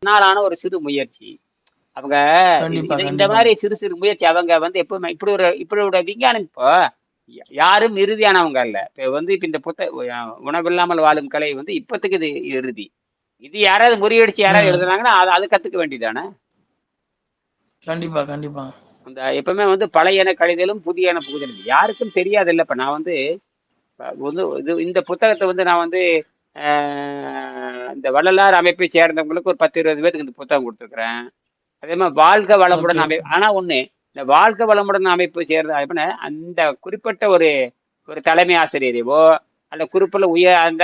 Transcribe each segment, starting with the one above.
நாளான ஒரு சிறு முயற்சி. அவங்க கண்டிப்பா, இந்த கண்டிப்பாங்க. மாதிரி சிறு சிறு முயற்சி அவங்க வந்து எப்பவுமே இப்படி ஒரு விஞ்ஞானம் இப்போ யாரும் இறுதியானவங்க இல்ல. இப்ப இந்த உணவில்லாமல் வாழும் கலை வந்து இப்பத்துக்கு இது இறுதி. இது யாராவது முறியடிச்சு யாராவது ம். எழுதுனாங்கன்னா அது கத்துக்க வேண்டியதானே. கண்டிப்பா, கண்டிப்பா. அந்த எப்பவுமே வந்து பழையன கழிதலும் புதியன புகுதலும் யாருக்கும் தெரியாது இல்ல. இப்ப நான் வந்து இந்த புத்தகத்தை வந்து நான் வந்து இந்த வள்ளலார் அமைப்பை சேர்ந்தவங்களுக்கு ஒரு 10 20 பேருக்கு இந்த புத்தகம் கொடுத்துருக்குறேன். அதே மாதிரி வாழ்க ஓகே, வளமுடன் ஓகே. ஆனா ஒண்ணு இந்த வாழ்க வளமுடன் அமைப்பு சேர்ந்த அப்படின்னா அந்த குறிப்பிட்ட ஒரு ஒரு தலைமை ஆசிரியரையோ அந்த குறிப்பில்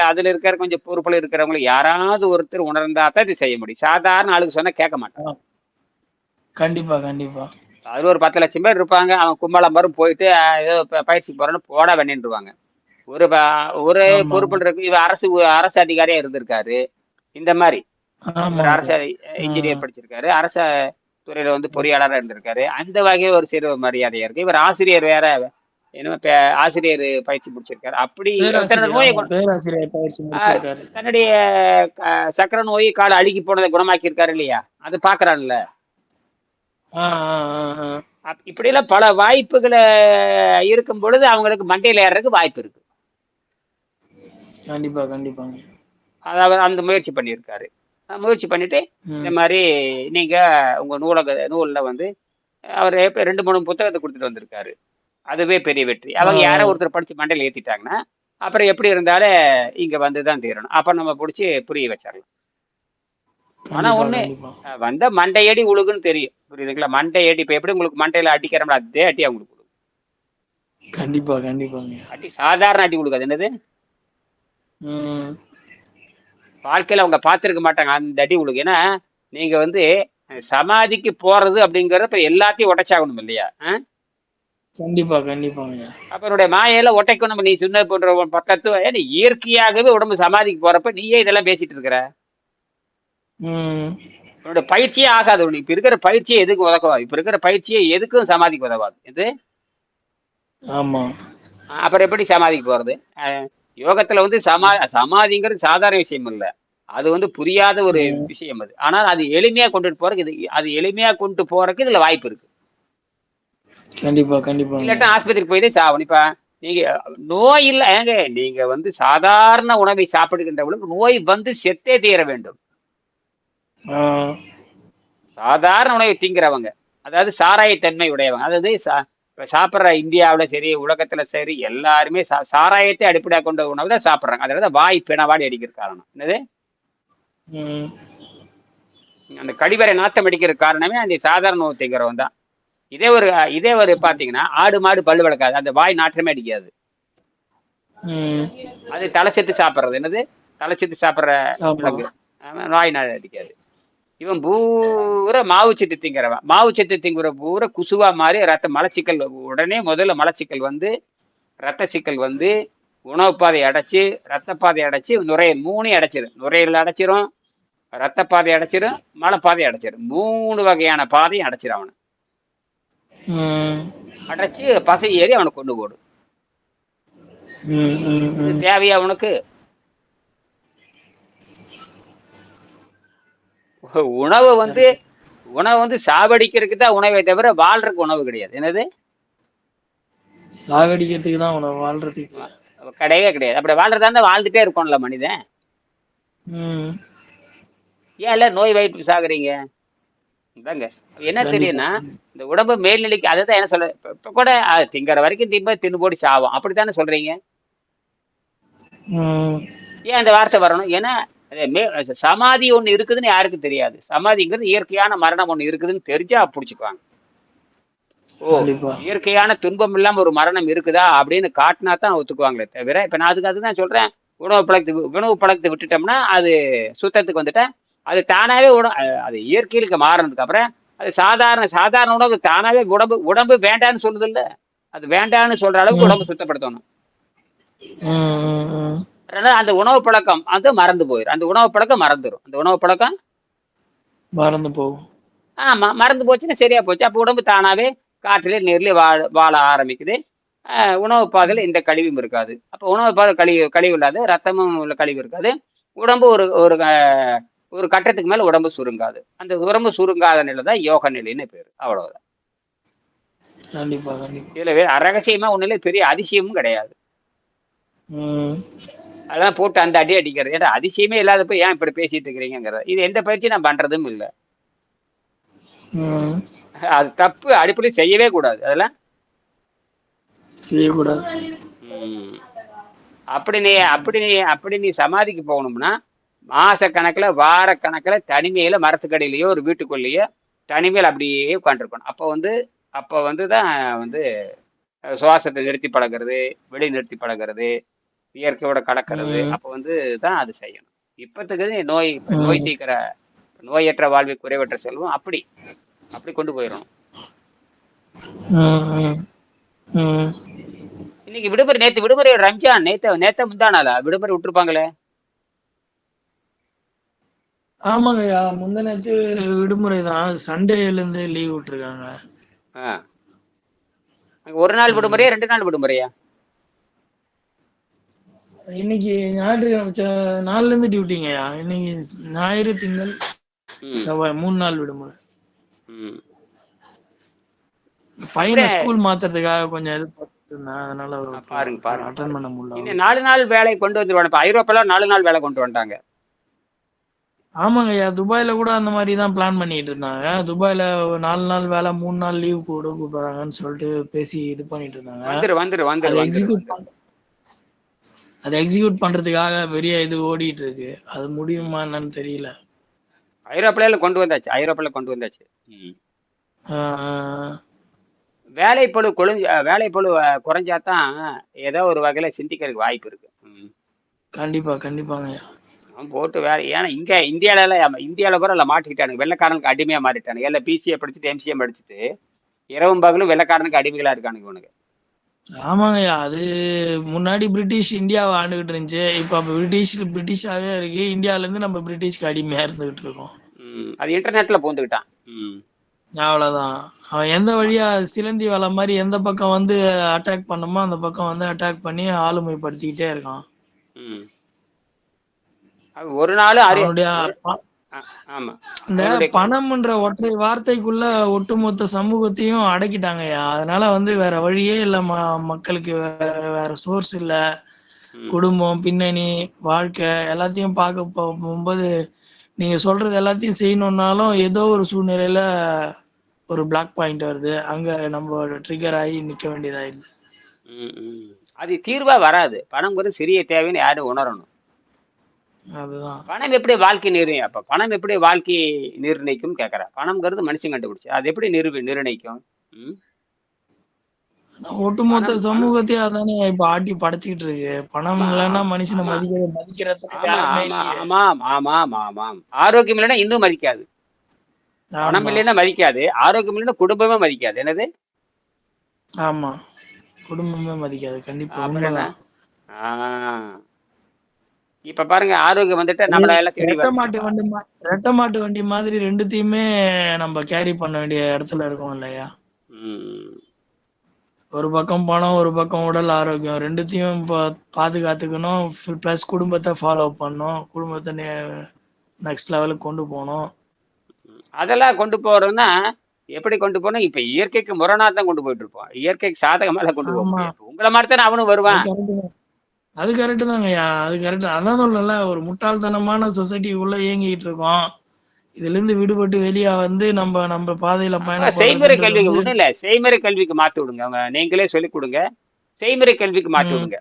அதுல இருக்கிற கொஞ்சம் பொறுப்புல இருக்கிறவங்களை யாராவது ஒருத்தர் உணர்ந்தா தான் இது செய்ய முடியும். சாதாரண ஆளுக்கு சொன்னா கேட்க மாட்டான். ஆ. கண்டிப்பா, கண்டிப்பா. அதுல ஒரு 10 லட்சம் பேர் இருப்பாங்க. அவன் கும்பலம் வரும் போயிட்டு ஏதோ பயிற்சி போறேன்னு போட வேண்டின்றுவாங்க. ஒரு ஆமாங்க. பொறுப்புல இருக்கு. இவர் அரசு அதிகாரியா இருந்திருக்காரு. இந்த மாதிரி இவர் ஆமாங்க. அரசு ம். இன்ஜினியர் படிச்சிருக்காரு. அரசு துறையில வந்து பொறியாளராக இருந்திருக்காரு. அந்த வகையில் ஒரு சிறு மரியாதையா இருக்கு. இவர் ஆசிரியர் வேற. என்ன ஆசிரியர் பயிற்சி முடிச்சிருக்காரு. அப்படி தன்னோட பேராசிரியர். நோயை ஆமா. பேராசிரியர் பயிற்சி ஆஹ் முடிச்சிருக்காரு. தன்னுடைய சக்கரை நோய் கால் அழுகி போனதை குணமாக்கி இருக்காரு இல்லையா? அது பாக்குறான்ல. ஆ, ஆ, ஆ, ஆ. இப்படியெல்லாம் பல வாய்ப்புகளை இருக்கும் பொழுது அவங்களுக்கு மண்டையில ஏறதுக்கு வாய்ப்பு இருக்கு. கண்டிப்பா, கண்டிப்பாங்க. அதாவது அந்த முயற்சி பண்ணியிருக்காரு. முயற்சி பண்ணிட்டு இந்த ம். மாதிரி நீங்க உங்க நூல்ல வந்து அவர் 2 3 புத்தகத்தை கொடுத்துட்டு வந்திருக்காரு. அதுவே பெரிய வெற்றி. ஆ, அவங்க யாரோ ஆ. ஒருத்தர் படிச்சு மண்டையில ஏத்திட்டாங்கன்னா அப்புறம் எப்படி இருந்தாலும் இங்க வந்துதான் தீரணும். அப்ப நம்ம புடிச்சு புரிய வச்சிடலாம். ஆனா கண்டிப்பா, ஒண்ணு கண்டிப்பா. வந்தா மண்டையடி உழுகுன்னு தெரியும். புரியுதுங்களா? மண்டையடி இப்ப எப்படி உங்களுக்கு மண்டையில அடிக்கிறோம்ல அதே அடி அவங்களுக்கு விழுகும். கண்டிப்பா, கண்டிப்பாங்க. அடி சாதாரண அடி விழுகாது. என்னது? ம். வாழ்க்கையில அவங்க பார்த்திருக்க மாட்டாங்க அந்த அடி விழுகும். ஏன்னா நீங்க வந்து சமாதிக்கு போறது அப்படிங்கறது இப்ப எல்லாத்தையும் உடைச்சாகணும் இல்லையா? கண்டிப்பா, கண்டிப்பாங்க. அவருடைய மாயையில ஒட்டைக்கும் நம்ம நீ சொன்ன போன்ற பக்கத்து இயற்கையாகவே உடம்பு சமாதிக்கு போறப்ப நீயே இதெல்லாம் பேசிட்டு இருக்கிற. ம். உன்னோட பயிற்சியே ஆகாது. உனக்கு இப்ப இருக்கிற பயிற்சியே எதுக்கு உதவாது. இப்ப இருக்கிற பயிற்சியே எதுக்கும் சமாதிக்கு உதவாது. இது ஆமா. அப்புறம் எப்படி சமாதிக்கு போறது? யோகத்துல வந்து சமாதிங்கிறது சாதாரண விஷயம் இல்ல. அது வந்து புரியாத ஒரு ம். விஷயம் அது. ஆனால் அது எளிமையா கொண்டுட்டு போறதுக்கு அது எளிமையா கொண்டு போறதுக்கு இதுல வாய்ப்பு இருக்கு. கண்டிப்பா, கண்டிப்பாங்க. இல்லாட்டா ஆஸ்பத்திரிக்கு போய் தான் சாவணும். இப்ப நீங்க நோய் இல்ல ஏங்க நீங்க வந்து சாதாரண உணவை சாப்பிடுகின்றவங்களுக்கு நோய் வந்து செத்தே தீர வேண்டும். ஆ. சாதாரண உணவை திங்கிறவங்க, அதாவது சாராயத்தன்மை உடையவங்க, அதாவது இப்ப சாப்பிடுற இந்தியாவுல சரி, உலகத்துல சரி எல்லாருமே சாராயத்தை அடிப்படையாக கொண்ட உணவு தான் சாப்பிடுறாங்க. அதனால வாய் பிணவாடி அடிக்கிற காரணம் என்னது? ம். அந்த கழிவறை நாத்தம் அடிக்கிற காரணமே அந்த சாதாரண உணவு திங்கிறவன் தான். இதே ஒரு பாத்தீங்கன்னா ஆடு மாடு பல்லு விளக்காது, அந்த வாய் நாற்றமே அடிக்காது. ம். அது தலை செத்து சாப்பிடுறது என்னது? தலை செத்து சாப்பிடுற ஆமா. விலங்கு. வாய் நாடு அடிக்காது. இவன் பூரா மாவு சத்து திங்கிறவன். மாவு சத்து திங்குற பூரா குசுவா மாறி மலச்சிக்கல் உடனே முதல்ல மலச்சிக்கல் வந்து ரத்த சிக்கல் வந்து உணவு பாதை அடைச்சு ரத்த பாதை அடைச்சு நுரையீரல் மூணையும் அடைச்சிடும். நுரையீரல் அடைச்சிரும், ரத்த பாதை அடைச்சிரும், மலைப்பாதை அடைச்சிடும். 3 வகையான பாதையும் அடைச்சிடும் அவனை. ம். அடைச்சு பசை ஏறி அவனை கொண்டு போடும். ம். ம். இது ம். தேவையா உனக்கு? உணவு வந்து கரெக்ட். உணவு வந்து சாவடிக்கிறதுக்கு தான் உணவை தவிர வாழ்றதுக்கு உணவு கிடையாது. என்னது? சாகடிக்கிறதுக்கு தான் உணவு, வாழ்றதுக்கு இல்ல. கிடையவே கிடையாது. அப்படி வாழ்றதா இருந்தா வாழ்ந்துட்டே இருக்கணும்ல மனிதன். ம். ஏன் இல்ல நோய் வாய்ப்பு சாகுறீங்க? இதாங்க என்ன கண்டிப்பா. தெரியும்னா இந்த உடம்பு மேல்நிலைக்கு அதுதான் என்ன சொல்ற இப்ப கூட திங்கிற வரைக்கும் தின்னு போடி சாவும் அப்படித்தானே சொல்றீங்க? ம். ஏன் அந்த வார்த்தை வரணும்? ஏன்னா சமாதி ஒண்ணு இருக்குதுன்னு யாருக்கும் தெரியாது. சமாதிங்கிறது இயற்கையான மரணம் ஒண்ணு இருக்குதுன்னு தெரிஞ்சா புடிச்சுக்குவாங்க. ஓ, கண்டிப்பா. இயற்கையான துன்பம் இல்லாம ஒரு மரணம் இருக்குதா அப்படின்னு காட்டினா தான் ஒத்துக்குவாங்களே தவிர இப்ப நான் அதுதான் சொல்றேன். உணவு பழக்கத்தை விட்டுட்டோம்னா அது சுத்தத்துக்கு வந்துட்டா அது தானாவே அது இயற்கைக்கு மாறினதுக்கு அப்புறம் அது சாதாரண சாதாரண உணவு தானாவே உடம்பு உடம்பு வேண்டான்னு சொல்லுது இல்ல. அது வேண்டான்னு சொல்ற அளவுக்கு ம். உடம்பு சுத்தப்படுத்தணும். ம். ம். ம். அதனால அந்த உணவு பழக்கம் அது மறந்து போயிடும். அந்த உணவு பழக்கம் மறந்துடும். அந்த உணவு பழக்கம் மறந்து போகும். ஆமா மறந்து போச்சுன்னா சரியா போச்சு. அப்ப உடம்பு தானாவே காற்றிலே நீர்லயே வாழ ஆரம்பிக்குது. உணவு பாதையில எந்த கழிவும் இருக்காது. அப்ப உணவு பாதை கழிவு கழிவு இல்லாத ரத்தமும் உள்ள கழிவு இருக்காது. உடம்பு ஒரு ஒரு ஒரு கட்டத்துக்கு மேல உடம்பு சுருங்காது. அந்த உடம்பு சுருங்காத நிலை தான் யோக நிலைன்னு பேரு. அவ்வளவுதான். கண்டிப்பா கண்டிப்பா. இதுல ரகசியமா ஒண்ணும் இல்ல, பெரிய அதிசயமும் கிடையாது. ம் அதெல்லாம் போட்டு அந்த அடி அடிக்கிறது. ஏன்னா அதிசயமே இல்லாதப்ப ஏன் இப்படி பேசிட்டு இருக்கிறீங்கிறது. இது எந்த பயிற்சியும் நான் பண்றதும் இல்ல. ம். அது தப்பு. அடிப்படை செய்யவே கூடாது அதெல்லாம். செய்யக்கூடாது. ம். அப்படி நீ சமாதிக்கு போகணும்னா மாச கணக்குல வார கணக்குல தனிமையில மரத்துக்கடியிலயோ ஒரு வீட்டுக்குள்ளேயோ தனிமையில் அப்படியே உட்காந்துருக்கணும். அப்ப வந்து தான் வந்து சுவாசத்தை நிறுத்தி பழகிறது, வெளி நிறுத்தி பழகிறது, இயற்கையோட கலக்கிறது. ம் அப்ப வந்து தான் அது செய்யணும். இப்பத்துக்கு நோய் நோய் ம் தீர்க்கிற நோயற்ற வாழ்வை குறைவற்ற செல்வம் அப்படி அப்படி கொண்டு போயிடணும். ம் ம் ம். இன்னைக்கு விடுமுறை, நேத்து விடுமுறை, ரம்ஜான், நேத்த முந்தானாலா விடுமுறை விட்டுருப்பாங்களே. ஆமாங்கய்யா, முந்தினத்து விடுமுறை தான். சண்டேல இருந்து லீவ் விட்டுருக்காங்க. ஆ. அங்க ஒரு நாள் ம். விடுமுறையா 2 நாள் விடுமுறையா? இன்னைக்கு ஞாயிற்றுக்கிழமை நாலுல இருந்து டியூட்டிங்கய்யா. இன்னைக்கு ஞாயிறு, திங்கள், ம். செவ்வாய் 3 நாள் விடுமுறை. ம். பையனை அப்படியே. ஸ்கூல் மாத்துறதுக்காக கொஞ்சம் இது பண்ணிட்டு இருந்தேன். அதனால பாருங்க பாருங்க அட்டன் பாருங்க. பண்ண முடியல இன்னும் அவருக்கு. 4 நாள் வேலை கொண்டு வந்துருவாங்க. இப்ப ஐரோப்பால 4 நாள் வேலை கொண்டு வந்துட்டாங்க. ஆமாங்கய்யா, துபாயில கூட அந்த மாதிரி தான் பிளான் பண்ணிட்டு இருந்தாங்க. துபாயில 4 நாள் வேலை 3 நாள் லீவ் கூட கூப்பிடுறாங்கன்னு சொல்லிட்டு பேசி இது பண்ணிட்டு இருந்தாங்க. வந்துரு வந்துரு வந்துரு அதை வந்துரு எக்ஸிக்யூட் வந்துரு. அதை எக்ஸிக்யூட் பண்றதுக்காக பெரிய இது ஓடிட்டு இருக்கு. அது ம். முடியுமா என்னன்னு தெரியல. ஐரோப்பால கொண்டு வந்தாச்சு. ஐரோப்பால கொண்டு வந்தாச்சு. ம். ஆஹ் வேலைப்பளு குறைஞ்சாதான் ஏதோ ஒரு வகையில சிந்திக்கிறதுக்கு வாய்ப்பு இருக்கு. ம். கண்டிப்பா கண்டிப்பாங்கய்யா. அவன் போட்டு வேலை, ஏன்னா இந்தியால கூட எல்லாம் மாட்டிக்கிட்டானுங்க. வெள்ளைக்காரனுக்கு அடிமையா மாறிட்டானுங்க. எல்லாம் பிசிஏ படிச்சுட்டு எம்சிஏ படிச்சுட்டு இரவும் பகலும் வெள்ளைக்காரனுக்கு அடிமைகளா இருக்கானுங்க இவனுங்க. ஆமாங்கய்யா, அது முன்னாடி பிரிட்டிஷ் இந்தியாவை ஆண்டுகிட்டு இருந்துச்சு. இப்ப அப்ப பிரிட்டிஷாவே இருக்கு. இந்தியால இருந்து நம்ம பிரிட்டிஷ்க்கு அடிமையா இருந்துகிட்டு இருக்கோம். அது இன்டர்நெட்ல பூந்துக்கிட்டான். ம். அவ்வளவுதான். அவன் எந்த வழியா சிலந்தி வலை மாதிரி எந்த பக்கம் வந்து அட்டாக் பண்ணுமோ அந்த பக்கம் வந்து அட்டாக் பண்ணி ஆளுமைப்படுத்திக்கிட்டே இருக்கான். ம். அது ஒரு நாள் அவனுடைய ஒரு ஆமா. இந்த அவனுடைய பணம்ன்ற ஒற்றை வார்த்தைக்குள்ள ஒட்டுமொத்த சமூகத்தையும் அடக்கிட்டாங்கய்யா. அதனால வந்து வேற வழியே இல்ல. மக்களுக்கு வேற சோர்ஸ் இல்ல. ம். குடும்பம், பின்னணி, வாழ்க்கை எல்லாத்தையும் பார்க்க போகும்போது நீங்க சொல்றது எல்லாத்தையும் செய்யணும்னாலும் ஏதோ ஒரு சூழ்நிலையில ஒரு பிளாக் பாயிண்ட் வருது. அங்க நம்ம ட்ரிகர் ஆகி நிக்க வேண்டியதாயிடுது. ம். ம். அது தீர்வா வராது. பணம்ங்கிறது சிறிய தேவைன்னு யாரும் உணரணும். அதுதான். பணம் எப்படி வாழ்க்கை நிர்ணயம்? அப்ப பணம் எப்படி வாழ்க்கை நிர்ணயிக்கும் கேக்குற? பணம்ங்கிறது மனுஷன் கண்டுபிடிச்சு அது எப்படி நிர்ணயிக்கும்? ம். ஒட்டுமொத்த பணம் பணம் சமூகத்தையும் அதானே இப்ப ஆட்டி படைச்சுக்கிட்டு இருக்கு. பணம் ஆமா இல்லைன்னா மனுஷனை ஆமா மதிக்கிறதுக்கு ஆமா யாருமே ஆமா இல்லையே. ஆமாம் ஆமாம் ஆமாம். ஆரோக்கியம் இல்லைன்னா இன்னும் மதிக்காது. பணம் ஆமா இல்லைன்னா மதிக்காது. ஆரோக்கியம் இல்லைன்னா குடும்பமே மதிக்காது. என்னது? ஆமா. குடும்பமே மதிக்காது. கண்டிப்பா அப்புறம் என்ன? உண்மைதான். ஆ. இப்ப பாருங்க, ஆரோக்கியம் வந்துட்டு அது நம்மள எல்லாம் தேடி ரெட்டை வருது. மாட்டு வண்டி ரெட்டை மாட்டு வண்டி மாதிரி ரெண்டுத்தையுமே நம்ம கேரி பண்ண வேண்டிய இடத்துல இருக்கோம் இல்லையா? ம். ஒரு பக்கம் பணம், ஒரு பக்கம் உடல் ஆரோக்கியம், ரெண்டுத்தையும் பாதுகாத்துக்கணும். பிளஸ் குடும்பத்தை ஃபாலோ பண்ணணும். குடும்பத்தை நெக்ஸ்ட் லெவலுக்கு கொண்டு போகணும். அதெல்லாம் கொண்டு போறோம்னா எப்படி கொண்டு போனோம்? இப்ப இயற்கைக்கு முரணா தான் கொண்டு போயிட்டு இருப்போம். இயற்கைக்கு சாதகமா எல்லாம் கொண்டு போக ஆமா, முடியாது. உங்கள மாதிரி தானே அவனும் அது வருவான். கரெக்ட் தான். அது கரெக்ட் தாங்கய்யா, அது கரெக்ட். அதான் சொல்லல, ஒரு முட்டாள்தனமான சொசைட்டிக்குள்ள இயங்கிட்டு இருக்கோம். இதுல இருந்து விடுபட்டு வெளியே வந்து நம்ம நம்ம பாதையில அப்ப செய்முறை பயணப்படுறதுன்றது கல்விக்கு வந்து ஒண்ணும் இல்ல. செய்முறை கல்விக்கு மாத்தி விடுங்க. அவங்க நீங்களே சொல்லிக் கொடுங்க. செய்முறை கல்விக்கு மாத்தி ம், விடுங்க.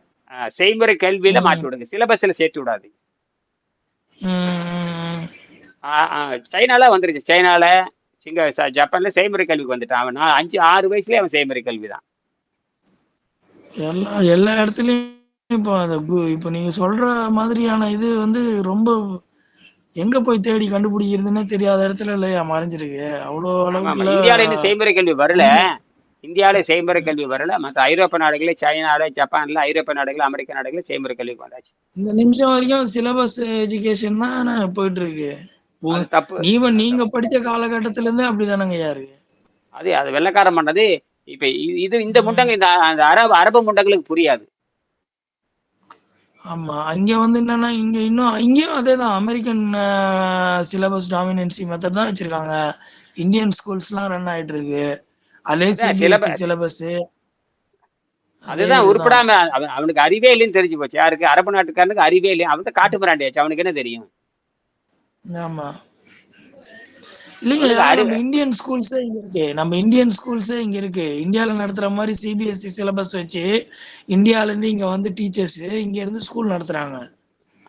செய்முறை கல்வியில மாத்தி ம், விடுங்க. சிலபஸ்ல சேர்த்து விடாதீங்க. ம், சைனால வந்துருச்சு. சைனால, ஜப்பான்ல செய்முறை கல்விக்கு வந்துட்டான். அவன் 5 6 வயசுலயே அவன் செய்முறை கல்விதான். எல்லா எல்லா இடத்துலயும் இப்போ இப்போ நீங்க சொல்ற மாதிரியான இது வந்து ரொம்ப எங்க போய் தேடி கண்டுபிடிக்கிறதுன்னே தெரியாத இடத்துல இல்லையா மறைஞ்சிருக்கு. அவ்வளோ ஆமா ஆமா. அளவுக்குள்ள இந்தியாவில இன்னும் செய்முறை கல்வி வரல. உண்மை. இந்தியாவில செய்முறை கல்வி வரல. மற்ற ஐரோப்பிய நாடுகளே, சைனால, ஜப்பான்ல, ஐரோப்பிய நாடுகள், அமெரிக்க நாடுகள் செய்முறை கல்விக்கு வந்தாச்சு. இந்த நிமிஷம் வரைக்கும் சிலபஸ் எஜுகேஷன் தான் போயிட்டு இருக்கு. அது தப்பு. நீங்க படிச்ச காலகட்டத்துல இருந்தே அப்படிதானங்கய்யா இருக்கு. அது வெள்ளைக்காரன் பண்ணது. இப்ப இந்த ம். முண்டங்க, இந்த அந்த அரபு அரபு முண்டங்களுக்கு புரியாது. ஆமா. அங்க வந்து என்னன்னா, இங்கேயும் அதேதான். அமெரிக்கன் சிலபஸ் டாமினன்சி மெத்தட் தான் வச்சிருக்காங்க. இந்தியன் ஸ்கூல்ஸ்லாம் ரன் ஆயிட்டு இருக்கு. அதே அதான் சிபிஎஸ்இ சிலபஸ் அதே அதுதான் இதுதான். உருப்படாம அவனுக்கு அறிவே இல்லைன்னு தெரிஞ்சு போச்சு. யாருக்கு? அரபு நாட்டுக்காரனுக்கு அறிவே இல்லையா? அவன் தான் காட்டு மிராண்டியாச்சு. அவனுக்கு என்ன தெரியும்? ஆமா. இல்லைங்கய்யா, அவனுக்கு நம்ம இந்தியன் ஸ்கூல்ஸே இங்க இருக்கு. நம்ம இந்தியன் ஸ்கூல்ஸே இங்க இருக்கு. இந்தியால நடத்துற மாதிரி சிபிஎஸ்இ சிலபஸ் வச்சு இந்தியால இருந்து இங்க வந்து டீச்சர்ஸ் இங்க இருந்து ஸ்கூல் நடத்துறாங்க.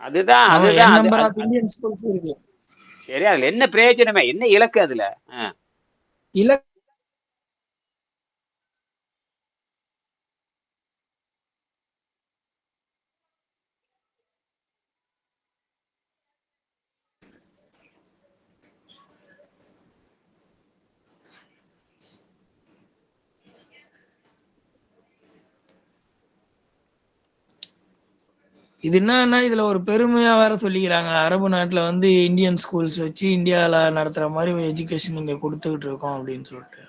அதுதான் நம்ம அதுதான் என் அது நம்பர் அது ஆஃப் இந்தியன் ஸ்கூல்ஸ் இருக்கு. சரி, அதுல என்ன பிரயோஜனமே? என்ன இலக்கு அதுல? இல்ல இது என்னன்னா இதுல ஒரு பெருமையா வேற சொல்லிக்கிறாங்க. அரபு நாட்டுல வந்து இந்தியன் ஸ்கூல்ஸ் வச்சு இந்தியால நடத்துற மாதிரி எஜுகேஷன் இங்க கொடுத்துக்கிட்டு இருக்கோம் அப்படின்னு சொல்லிட்டு.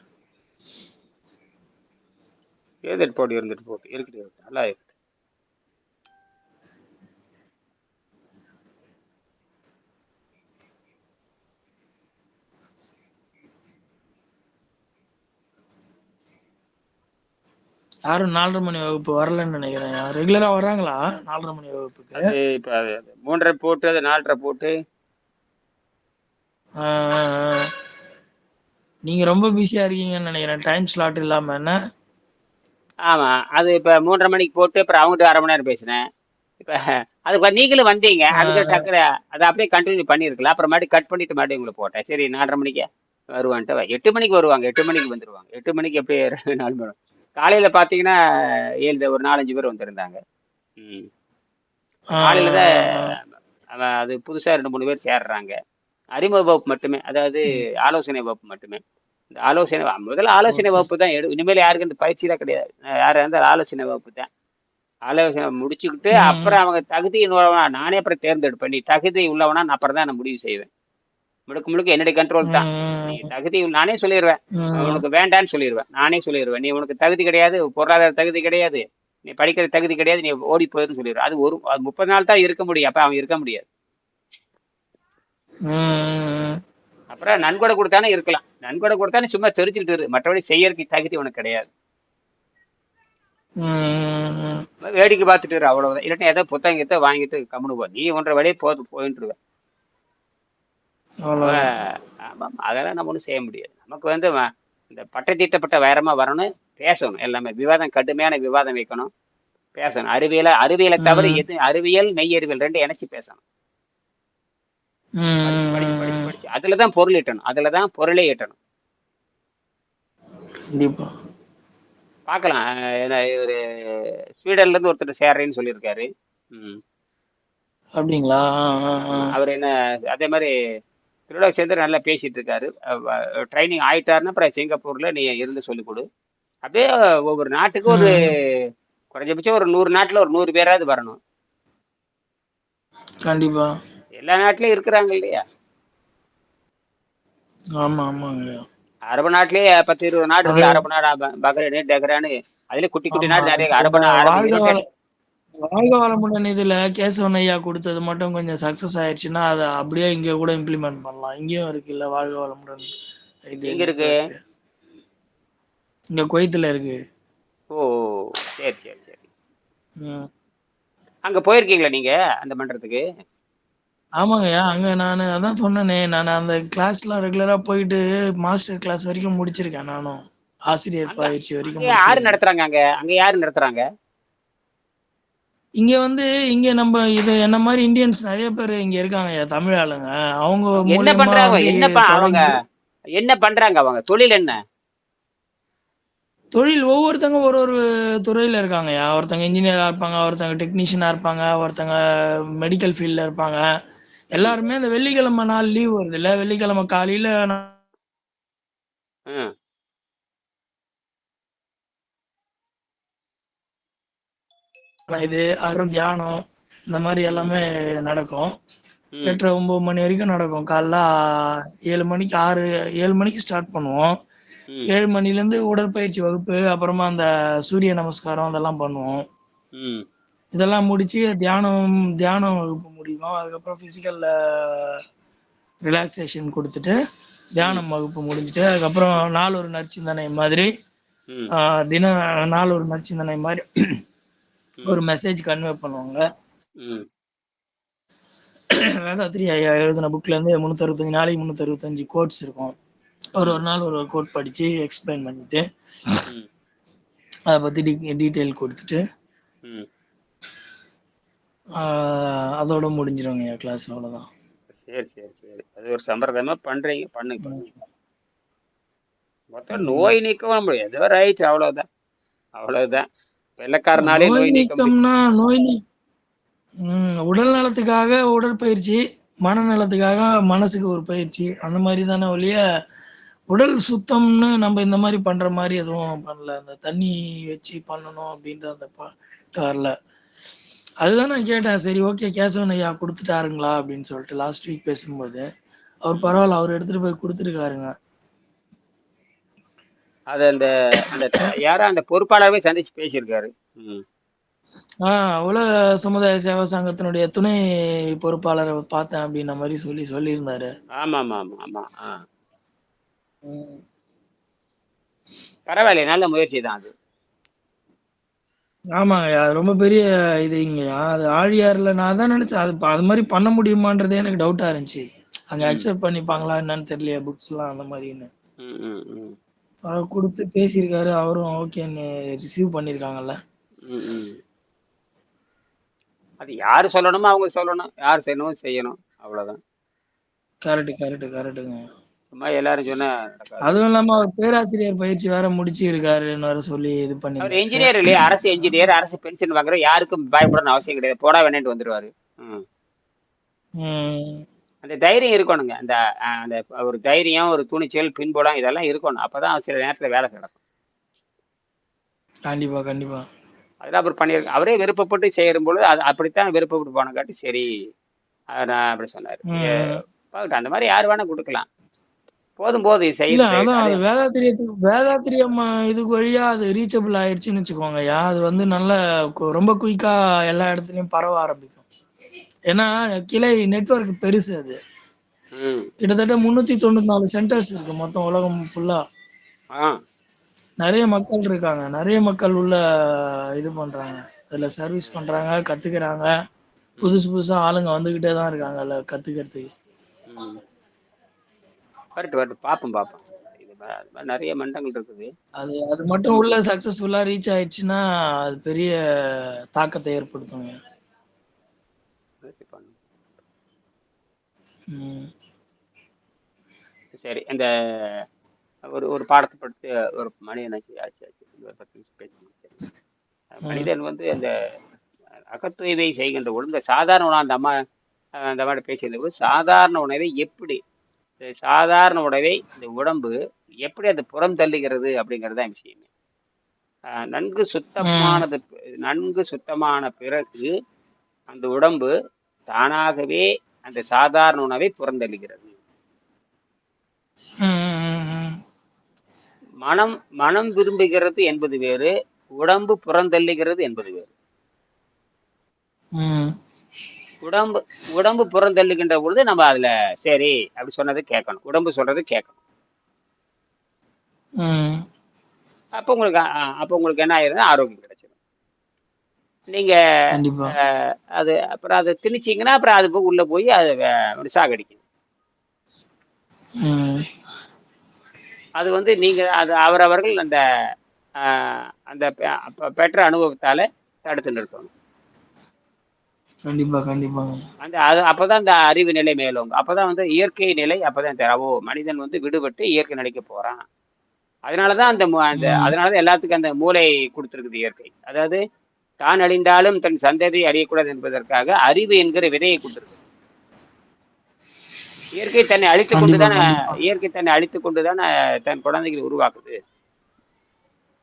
இருந்துட்டு போட்டு இருந்துட்டு போட்டு இருக்குது நல்லா இருக்கு. யாரும் 4:30 மணி வகுப்பு வரலன்னு நினைக்கிறேன். ரெகுலரா வர்றாங்களா 4:30 மணி வகுப்புக்கு? அது இப்ப அது 3:30 போட்டு அது 4:30 போட்டு. நீங்க ரொம்ப பிஸியா இருக்கீங்கன்னு நினைக்கிறேன். டைம் ஸ்லாட் இல்லாம என்ன? ஆமா, அது இப்ப 3:30 மணிக்கு போட்டு அப்புறம் அவங்ககிட்ட 1/2 மணி நேரம் பேசினேன். இப்ப அதுக்கு நீங்களும் வந்தீங்க, அதுக்கு டக்குனு அதை அப்படியே கண்டினியூ பண்ணியிருக்கலாம். அப்புறம் மறுபடியும் கட் பண்ணிட்டு மறுபடியும் உங்களை போட்டேன். சரி, 4:30 மணிக்கு வருவான்ட்டு 8 மணிக்கு வருவாங்க. 8 மணிக்கு வந்துருவாங்க. 8 மணிக்கு எப்படியே 4 மணி காலையில பாத்தீங்கன்னா ஒரு 4-5 பேர் வந்திருந்தாங்க. ம். காலையில தான் அவன் அது புதுசா 2-3 பேர் சேர்றாங்க. அறிமுக வகுப்பு மட்டுமே, அதாவது ஆலோசனை வகுப்பு மட்டுமே. இந்த ஆலோசனை முதல்ல ஆலோசனை ஓகே. வகுப்பு தான் இனிமேல் யாருக்கு இந்த பயிற்சியெல்லாம் கிடையாது. யாரா இருந்தாலும் ஆலோசனை வகுப்பு தான். ஆலோசனை முடிச்சுக்கிட்டு ம், அப்புறம் அவங்க தகுதி உள்ளவனா நானே அப்புறம் தேர்ந்தெடுப்பேன். நீ தகுதி உள்ளவனா நான் அப்புறம் தான் நான் முடிவு செய்வேன். முழுக்க முழுக்க என்னுடைய கண்ட்ரோல் தான். நீ ம், தகுதி நானே சொல்லிடுவேன். ம், உனக்கு வேண்டான்னு சொல்லிடுவேன். நானே சொல்லிடுவேன். நீ உனக்கு தகுதி கிடையாது, பொருளாதார தகுதி கிடையாது, நீ படிக்கிற தகுதி கிடையாது, நீ ஓடி போயிருன்னு சொல்லிடுவேன். அது 30 நாள் தான் இருக்க முடியும். அப்ப அவன் இருக்க முடியாது. ம், அப்புறம் நன்கொடை கொடுத்தானே இருக்கலாம். நன்கொடை கொடுத்தானே சும்மா தெரிஞ்சுக்கிட்டு இரு. மற்றபடி செய்யறதுக்கு தகுதி உனக்கு கிடையாது. ம். வேடிக்கை பார்த்துட்டு இரு, அவ்வளவுதான். இல்லாட்டி ஏதோ புத்தகத்தை வாங்கிட்டு கம்முனு போ. நீ ஒன்றரை வழியே போயிட்டு அவன். அவ்வளவுதான். ஆமாம், அதெல்லாம் நம்ம ஒன்றும் செய்ய முடியாது. நமக்கு வந்து இந்த பட்டத்தீட்டப்பட்ட வைரமா வரணும். பேசணும். எல்லாமே விவாதம், கடுமையான விவாதம் வைக்கணும். பேசணும். அறிவியலை தவிர ம், எது, அறிவியல் மெய்யறிவியல் ரெண்டும் இணைச்சு பேசணும். படிச்சு படிச்சு படிச்சு ம். படிச்சு அதுலதான் பொருள் ஈட்டணும். அதுலதான் பொருளே ஈட்டணும். கண்டிப்பா. பார்க்கலாம். ஒரு ஸ்வீடன்ல இருந்து ஒருத்தர் சேர்றேன்னு சொல்லியிருக்காரு. ம். அப்படிங்களா? ஆமா, அவர் என்ன அதே மாதிரி திருவிழா சேர்ந்து நல்லா பேசிட்டு இருக்காரு. ட்ரைனிங் ஆயிட்டாருன்னா அப்புறம் சிங்கப்பூர்ல நீ இருந்து சொல்லிக் கொடு. அப்படியே ஒவ்வொரு நாட்டுக்கு ஒரு ம். குறைஞ்சபட்சம் ஒரு 100 நாட்டுல ஒரு 100 பேராவது வரணும். கண்டிப்பா. எல்லா நாட்டிலயும் இருக்கிறாங்க இல்லையா? ஆமா, ஆமாங்க. அரபு நாட்டிலேயே 10-20 நாடு அது இருக்குல்ல. அரபு நாடு, பஹ்ரைனு, டெஹ்ரானு, அதுல குட்டி குட்டி ஆமா. நாடு நிறைய. இந்த அரபு வாழ்க வள 28. வாழ்க வளமுடன் இதுல கேசவன் ஐயா கொடுத்தது மட்டும் கொஞ்சம் சக்சஸ் ஆயிடுச்சுன்னா அதை அப்படியே இங்க கூட இம்ப்ளிமெண்ட் பண்ணலாம். இங்கேயும் இருக்குல்ல வாழ்க வளமுடன் இது எங்க இருக்கு? நெட்வொர்க். இங்க குவைத்துல இருக்கு. ஓ, சரி சரி சரி. ம். அங்க போயிருக்கீங்களா நீங்க அந்த மன்றத்துக்கு? ஆமாங்கய்யா, அங்க நான் அதான் சொன்னேனே, நான் அந்த கிளாஸ்லாம் ரெகுலரா போயிட்டு மாஸ்டர் கிளாஸ் வரைக்கும் முடிச்சிருக்கேன். நானும் ஆசிரியர் அங்க பயிற்சி அங்க வரைக்கும் யாரு முடிச்சிருக்கேன். நடத்துறாங்க? அங்க அங்க யாரு நடத்துறாங்க? இங்க வந்து இங்க நம்ம இது என்ன மாதிரி இந்தியன்ஸ் நிறைய பேர் இங்க இருக்காங்கய்யா, தமிழ் ஆளுங்க. அவங்க அவங்க என்ன மூலியமா பண்றாங்க? வந்து அவங்க தொடங்கி என்ன பண்றாங்க? அவங்க தொழில் என்ன? தொழில் ஒவ்வொருத்தங்க ஒரு ஒரு துறையில இருக்காங்கய்யா. ஒருத்தங்க இன்ஜினியரா இருப்பாங்க, ஒருத்தங்க டெக்னீஷியனா இருப்பாங்க, ஒருத்தங்க மெடிக்கல் ஃபீல்ட்ல இருப்பாங்க. ம். எல்லாருமே இந்த வெள்ளிக்கிழமை நாள் லீவ் வருது இல்ல, வெள்ளிக்கிழமை காலையில ம். இது அப்புறம் தியானம் இந்த மாதிரி ம். எல்லாமே நடக்கும். ம். 8:30 9 மணி வரைக்கும் நடக்கும். காலைல 7 மணிக்கு ஸ்டார்ட் பண்ணுவோம். ம். 7 மணிலேருந்து உடற்பயிற்சி வகுப்பு, அப்புறமா அந்த சூரிய நமஸ்காரம் அதெல்லாம் பண்ணுவோம். ம். இதெல்லாம் முடிச்சு தியானம் தியானம் வகுப்பு முடிக்கும். அதுக்கப்புறம் ஃபிசிக்கல் ரிலாக்ஸேஷன் கொடுத்துட்டு ம் தியானம் வகுப்பு முடிஞ்சுட்டு அதுக்கப்புறம் நாள் ஒரு நற்சிந்தனை மாதிரி ம் தினம் நாள் ஒரு நற்சிந்தனை மாதிரி ம் ஒரு மெசேஜ் கன்வே பண்ணுவாங்க. ம் வேதாத்ரி ஐயா எழுதின புக்ல இருந்து 365 நாளைக்கு 365 கோட்ஸ் இருக்கும். ஒரு ம் ஒரு நாள் ஒரு கோட் படிச்சு எக்ஸ்பிளைன் பண்ணிட்டு ம் அதை பத்தி டீட்டெயில் கொடுத்துட்டு ம் அதோட முடிஞ்சிருவாங்க கிளாஸ். அவ்வளவுதான். சரி சரி சரி, அது ஒரு சம்பிரதாயமா பண்றீங்க, பண்ணுங்க ம். பண்ணுங்க. மொத்தம் ம். நோய் நீக்கவும் முடியாது, ஏதோ ரைட், அவ்வளவுதான் அவ்வளவுதான். வெள்ளக்காரனாலே நோய் நோய் நீக்க முடியும். நீக்கம்னா உடல் நலத்துக்காக உடற்பயிற்சி, மனநலத்துக்காக மனசுக்கு ஒரு பயிற்சி, அந்த மாதிரி தானே ஒழிய உடல் சுத்தம்னு நம்ம இந்த மாதிரி பண்ற மாதிரி எதுவும் பண்ணல. அந்த தண்ணி வச்சு பண்ணணும் அப்படின்ற அந்த பாட்டு வரல. அதுதான் நான் கேட்டேன். சரி, ஓகே, கேசவன் ஐயா கொடுத்துட்டாருங்களா அப்படின்னு சொல்லிட்டு லாஸ்ட் வீக் பேசும்போது அவர் ம். பரவாயில்ல, அவர் எடுத்துட்டு போய் கொடுத்துருக்காருங்க. அது அந்த அந்த யாரோ அந்த பொறுப்பாளரவே சந்திச்சு பேசியிருக்காரு. ம் உலக சமுதாய சேவா சங்கத்தினுடைய துணை பொறுப்பாளரை பார்த்தேன் அப்படின்ன மாதிரி சொல்லியிருந்தாரு. ஆமா ஆமா ஆமா ஆமா. ம். பரவாயில்ல, நல்ல முயற்சி தான் அது. ஆமாங்க, அது ரொம்ப பெரிய இதுங்கய்யா. அது ஆழியார்ல நான் தான் நினைச்சேன் அது அது மாதிரி பண்ண முடியுமான்றதே எனக்கு டவுட்டா இருந்துச்சு. அங்க ம் அக்செப்ட் பண்ணிப்பாங்களா என்னன்னு தெரியலையா புக்ஸ் எல்லாம் அந்த மாதிரின்னு. ம் ம் ம் கொடுத்து பேசியிருக்காரு, அவரும் ஓகேன்னு ரிசீவ் பண்ணியிருக்காங்கல்ல. ம் ம். அது யாரு சொல்லணுமோ அவங்க சொல்லணும், யார் செய்யணும் செய்யணும், அவ்வளவுதான். கரெக்ட் கரெக்ட் கரெக்டுங்க. சும்மா எல்லாரும் சொன்னா நடக்காது. அதுவும் இல்லாம அவர் பேராசிரியர் பயிற்சி வேற முடிச்சு இருக்காருன்னு வேற சொல்லி இது அவர் பண்ணியிருந்தாரு. என்ஜினியர் இல்லையா, அரசு என்ஜினியர், அரசு பென்ஷன் வாங்குற, யாருக்கும் பயப்படணும்னு அவசியம் கிடையாது, போடா வேணேன்ட்டு வந்துருவாரு. ம். ம். அந்த தைரியம் இருக்கணுங்க, அந்த அந்த ஒரு தைரியம், ஒரு துணிச்சல், பின்புலம், இதெல்லாம் இருக்கணும். அப்பதான் சில நேரத்துல வேலை நடக்கும். கண்டிப்பா கண்டிப்பா. அதெல்லாம் அவர் பண்ணியிருக்க, அவரே விருப்பப்பட்டு செய்யும் பொழுது அது அப்படித்தான் விருப்பப்பட்டு போனங்காட்டி சரி. நான் அப்படி சொன்னாரு. ம். பார்க்கட்டும், அந்த மாதிரி யார் வேணா கொடுக்கலாம். போதும் போதும், இது இல்ல, செய்யட்டும் அதான் செய்யட்டும். அதே அது வேதாத்திரியம் இதுக்கு வழியா அது ரீச்சபிள் ஆயிடுச்சுன்னு வச்சுக்கோங்கய்யா. அது வந்து நல்ல ரொம்ப குயிக்கா எல்லா இடத்துலயும் பரவ ஆரம்பிக்கும். ஏன்னா கிளை நெட்வொர்க் பெருசு அது. ம் கிட்டத்தட்ட 394 சென்டர்ஸ் இருக்கு மொத்தம் உலகம் ஃபுல்லா. ஆ நிறைய மக்கள் இருக்காங்க, நிறைய மக்கள் உள்ள இது பண்றாங்க, அதுல சர்வீஸ் ம் பண்றாங்க, கத்துக்கிறாங்க. ம் புதுசு புதுசா ஆளுங்க வந்துகிட்டே தான் இருக்காங்க அதுல கத்துக்கிறதுக்கு. ம். வரட்டு வரட்டு, பார்ப்போம் பார்ப்போம். அது மாதிரி நிறைய மண்டங்கள் இருக்குது. அது அது மட்டும் உள்ள சக்சஸ்ஃபுல்லா ரீச் ஆயிடுச்சுன்னா அது பெரிய தாக்கத்தை ஏற்படுத்துங்க. முயற்சி பண்ணும். ம். சரி, அந்த ஒரு ஒரு பாடத்தை பற்றி ஒரு மனிதன் ஆச்சு ஆச்சு ஆச்சு ஒரு 10 நிமிஷம் பேசி முடிச்சிடலாம். ம். மனிதன் வந்து அந்த அகத்தூய்மை செய்கின்ற பொழுது, இந்த சாதாரண உணவு, அந்த அம்மா அந்த மாதிரி பேசியிருந்த போது, சாதாரண உணவை எப்படி, சாதாரண உணவை இந்த உடம்பு எப்படி அது புறம் தள்ளுகிறது அப்படிங்கிறது தான் விஷயமே. நன்கு ம். சுத்தமானது, நன்கு சுத்தமான பிறகு அந்த உடம்பு தானாகவே அந்த சாதாரண உணவை புறந்தள்ளுகிறது. ம். மனம் மனம் விரும்புகிறது என்பது வேறு, உடம்பு புறந்தள்ளுகிறது என்பது வேறு. ம். உடம்பு உடம்பு புறந்தள்ளுகின்ற பொழுது நம்ம அதுல சரி அப்படி சொன்னதை கேட்கணும், உடம்பு சொல்றது கேட்கணும். ம். அப்போ உங்களுக்கு என்ன ஆயிருதுன்னா ஆரோக்கியம் கிடைச்சிடும். நீங்க கண்டிப்பா. அது அப்புறம் அதை திணிச்சீங்கன்னா அப்புறம் அது போய் உள்ள போய் அது சாகடிக்கும். ம். அது வந்து நீங்க அது அவரவர்கள் அந்த அந்த பெற்ற அனுபவத்தால தடுத்து நிறுத்தணும். கண்டிப்பா கண்டிப்பாங்க. அந்த அது அப்பதான் இந்த அறிவு நிலை மேலோங்கும். அப்பதான் வந்து இயற்கை நிலை அப்பதான் ஓ, மனிதன் வந்து விடுபட்டு இயற்கை நிலைக்கு போறான். அதனாலதான் அந்த ம். அதனாலதான் எல்லாத்துக்கும் அந்த மூளை கொடுத்திருக்குது இயற்கை. அதாவது தான் அழிந்தாலும் தன் சந்ததி அழியக்கூடாது என்பதற்காக அறிவு என்கிற விதையை கொடுத்திருக்குது. இயற்கை தன்னை அழித்துக் கண்டிப்பா கொண்டுதான், கண்டிப்பா. இயற்கை தன்னை அழித்துக் கொண்டுதான் தன் குழந்தைகளை உருவாக்குது.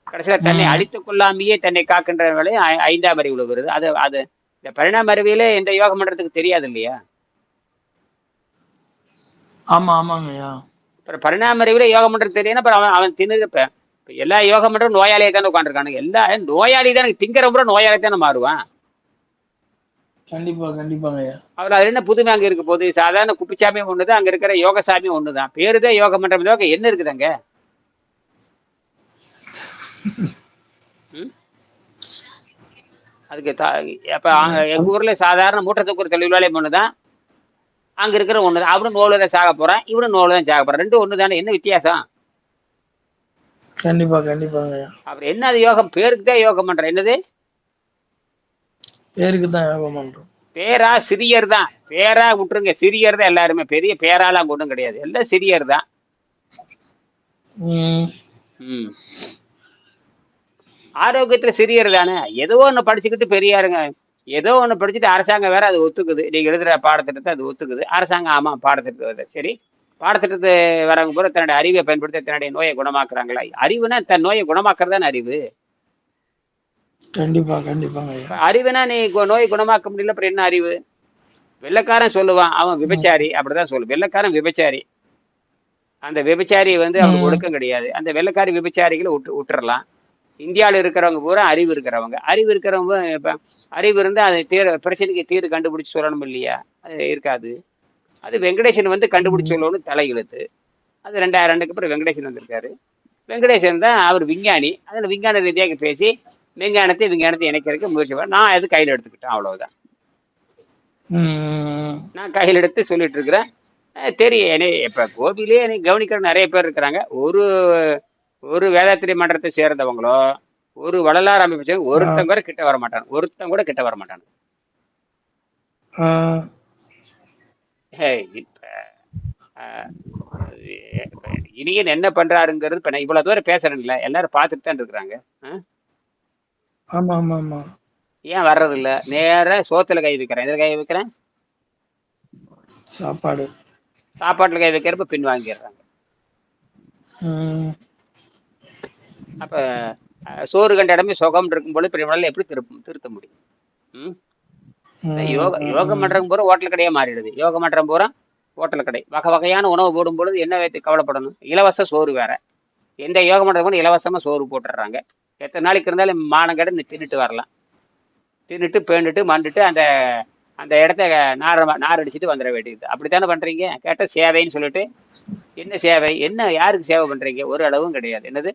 கடைசியில தன்னை ம். அழித்துக் கொள்ளாமையே தன்னை காக்கின்ற வேலை ஐந்தாம் அறிவுல வருது. அது அது இந்த பரிணாம அறிவியலே எந்த யோகம் பண்றதுக்கு தெரியாது இல்லையா? ஆமா ஆமாங்கய்யா. அப்புறம் பரிணாம அறிவுல யோகம் பண்றது தெரியும், அப்புறம் அவன் அவன் தின்னு இப்ப எல்லா யோகம் பண்றதும் நோயாளியே தானே உட்காந்துருக்கானுங்க. எல்லா நோயாளி தானே, திங்கிற முறை நோயாளி தானே மாறுவான். கண்டிப்பா, கண்டிப்பாங்க ஐயா. அவர் அது என்ன புதுமை அங்க இருக்க போகுது? சாதாரண குப்பிச்சாமியும் ஒண்ணுதான், அங்க இருக்கிற யோக சாமியும் ஒண்ணுதான். பேருதான் யோக மன்றம், யோக என்ன இருக்குது அங்க? ம்? அதுக்கு அப்ப எங்க ஊர்ல சாதாரண மூட்டை தூக்குற தொழிலாளியும் ஒண்ணுதான், அங்க இருக்கிற ஒண்ணுதான். அவனும் நோவுல தான் சாக போறான், இவனும் நோவுல தான் சாக போறான். ரெண்டும் ஒண்ணுதானே, என்ன வித்தியாசம்? கண்டிப்பா, கண்டிப்பாங்க ஐயா. அப்புறம் என்ன அது யோகம்? பேருக்கு தான் யோகம் பண்றேன். என்னது? பேருக்கு தான் யோகம் பண்றோம். பேரா சிறியர் தான். பேரா விட்டுருங்க, சிறியர் தான் எல்லாருமே. பெரிய பேராலாம் ஒன்றும் கிடையாது, எல்லாம் சிறியர் தான். ம். ம். ஆரோக்கியத்துல சிறியர் தானே. ஏதோ ஒண்ணு படிச்சுக்கிட்டு பெரியாருங்க. ஏதோ ஒண்ணு படிச்சுட்டு அரசாங்கம் வேற அது ஒத்துக்குது. நீங்க எழுதுற பாடத்திட்டத்தை அது ஒத்துக்குது. அரசாங்கம் ஆமா பாடத்திட்டத்தை சரி. பாடத்திட்டத்தை வரவங்க பூரா தன்னுடைய அறிவை பயன்படுத்தி தன்னுடைய நோயை குணமாக்குறாங்களா? அறிவுனா தன் நோயை குணமாக்குறது தானே அறிவு. கண்டிப்பா, கண்டிப்பாங்க ஐயா. இப்ப அறிவுனா நீ நோயை குணமாக்க முடியல, அப்புறம் என்ன அறிவு? வெள்ளைக்காரன் சொல்லுவான் அவன் ம். விபச்சாரி, அப்படிதான் சொல்லு. வெள்ளைக்காரன் விபச்சாரி. அந்த விபச்சாரி அவனுக்கு ம். ஒழுக்கம் கிடையாது. அந்த வெள்ளைக்காரி விபச்சாரிகளை விட்டுறலாம். இந்தியாவில் இருக்கிறவங்க பூரா அறிவு இருக்கிறவங்க. அறிவு இருக்கிறவங்க இப்ப அறிவு இருந்தா அது பிரச்சனைக்கு தீர்வு கண்டுபிடிச்சு சொல்லணும் இல்லையா? அது இருக்காது. அது வெங்கடேசன் கண்டுபிடிச்சு ம். சொல்லணும்னு தலையெழுத்து. அது 2002க்கு அப்புறம் வெங்கடேசன் வந்திருக்காரு. வெங்கடேசன் தான் அவர் விஞ்ஞானி. அதில் விஞ்ஞான ரீதியாக பேசி விஞ்ஞானத்தை இணைக்கிறதுக்கு முயற்சி நான் அது கையில் எடுத்துக்கிட்டேன், அவ்வளவுதான். ம். நான் கையில் எடுத்து சொல்லிட்டு இருக்கிறேன். தெரியும் இப்ப கோபிலேயே என்னை கவனிக்கிற நிறைய பேர் இருக்கிறாங்க. ஒரு ஒரு வேதாத்திரி மன்றத்தை சேர்ந்தவங்களோ, ஒரு வள்ளலார் அமைப்பு ஆ. ஒருத்தன் கூட கிட்ட வர மாட்டான். ஒருத்தன் கூட கிட்ட வர மாட்டான். ஆ. இப்ப இப்ப இனியன் என்ன பண்றாருங்கிறது இப்ப நான் இவ்வளவு தூரம் பேசுறேன்ல, எல்லாரும் பார்த்துட்டு தான் இருக்கிறாங்க. ஆமா, ஆமா, ஆமா. ஏன் வர்றது இல்ல? நேர சோத்துல கை வைக்கிறேன். எதில் கை வைக்கிறேன்? சாப்பாடு. சாப்பாட்டுல கை வைக்கிறப்ப பின் வாங்கிடுறாங்க. ம். அப்ப சோறு கண்ட இடமே சுகம் இருக்கும் பொழுது இப்படி எப்படி திருத்த முடியும்? ம்? ம். யோக யோக ம். மன்றம் பூரா ஹோட்டல் கடையே மாறிடுது. யோக மன்றம் பூரா ஹோட்டல் கடை. வகை வகையான உணவு போடும் பொழுது என்ன வைத்து கவலைப்படணும்? இலவச சோறு வேற. எந்த யோக மன்றம் கூட இலவசமா சோறு போட்டுடுறாங்க. எத்தனை நாளைக்கு இருந்தாலும் மானம் கடை தின்னுட்டு வரலாம். தின்னுட்டு பேண்டுட்டு மண்டுட்டு அந்த அந்த இடத்த நார் அடிச்சுட்டு வந்துட வேண்டியது. அப்படித்தானே பண்றீங்க? கேட்ட சேவைன்னு சொல்லிட்டு, என்ன சேவை? என்ன யாருக்கு சேவை பண்றீங்க? ஒரு அளவும் கிடையாது. என்னது?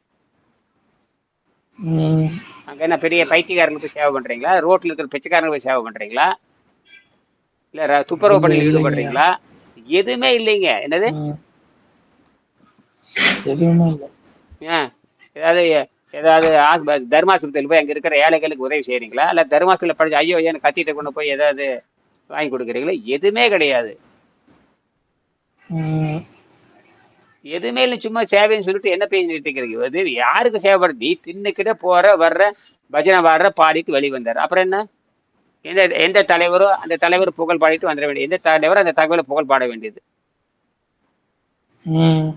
ம். அங்க என்ன பெரிய பைத்தியக்காரங்களுக்கு போய் சேவை பண்றீங்களா? ரோட்ல இருக்கிற பிச்சைக்காரங்களுக்கு போய் சேவை பண்றீங்களா? இல்ல துப்புரவு இல்ல, பணியில் இல்லைங்கய்யா. ஈடுபடுறீங்களா? எதுவுமே இல்லைங்க. என்னது? ம். எதுவுமே இல்ல. ஏன் ஏதாவது ஏதாவது தர்மாசபத்தியில் போய் அங்க இருக்கிற ஏழைகளுக்கு உதவி செய்யறீங்களா? இல்ல தர்மாசத்துல படிச்சு ஐயோ ஏன்னு கத்திட்டு கொண்டு போய் ஏதாவது வாங்கி கொடுக்குறீங்களா? எதுவுமே கிடையாது. ம். எதுவுமே இல்லை, சும்மா சேவைன்னு சொல்லிட்டு என்ன பேசிட்டு இருக்கிறீங்க? அது யாருக்கு சேவைப்படுது? நீ தின்னுக்கிட்ட போற வர்ற பஜனை பாடுற பாடிட்டு வெளி வந்தாரு, அப்புறம் என்ன? எந்த எந்த தலைவரோ அந்த தலைவர் புகழ் பாடிட்டு வந்துட வேண்டியது. எந்த தலைவரோ அந்த தகவலை புகழ் பாட வேண்டியது. ம்.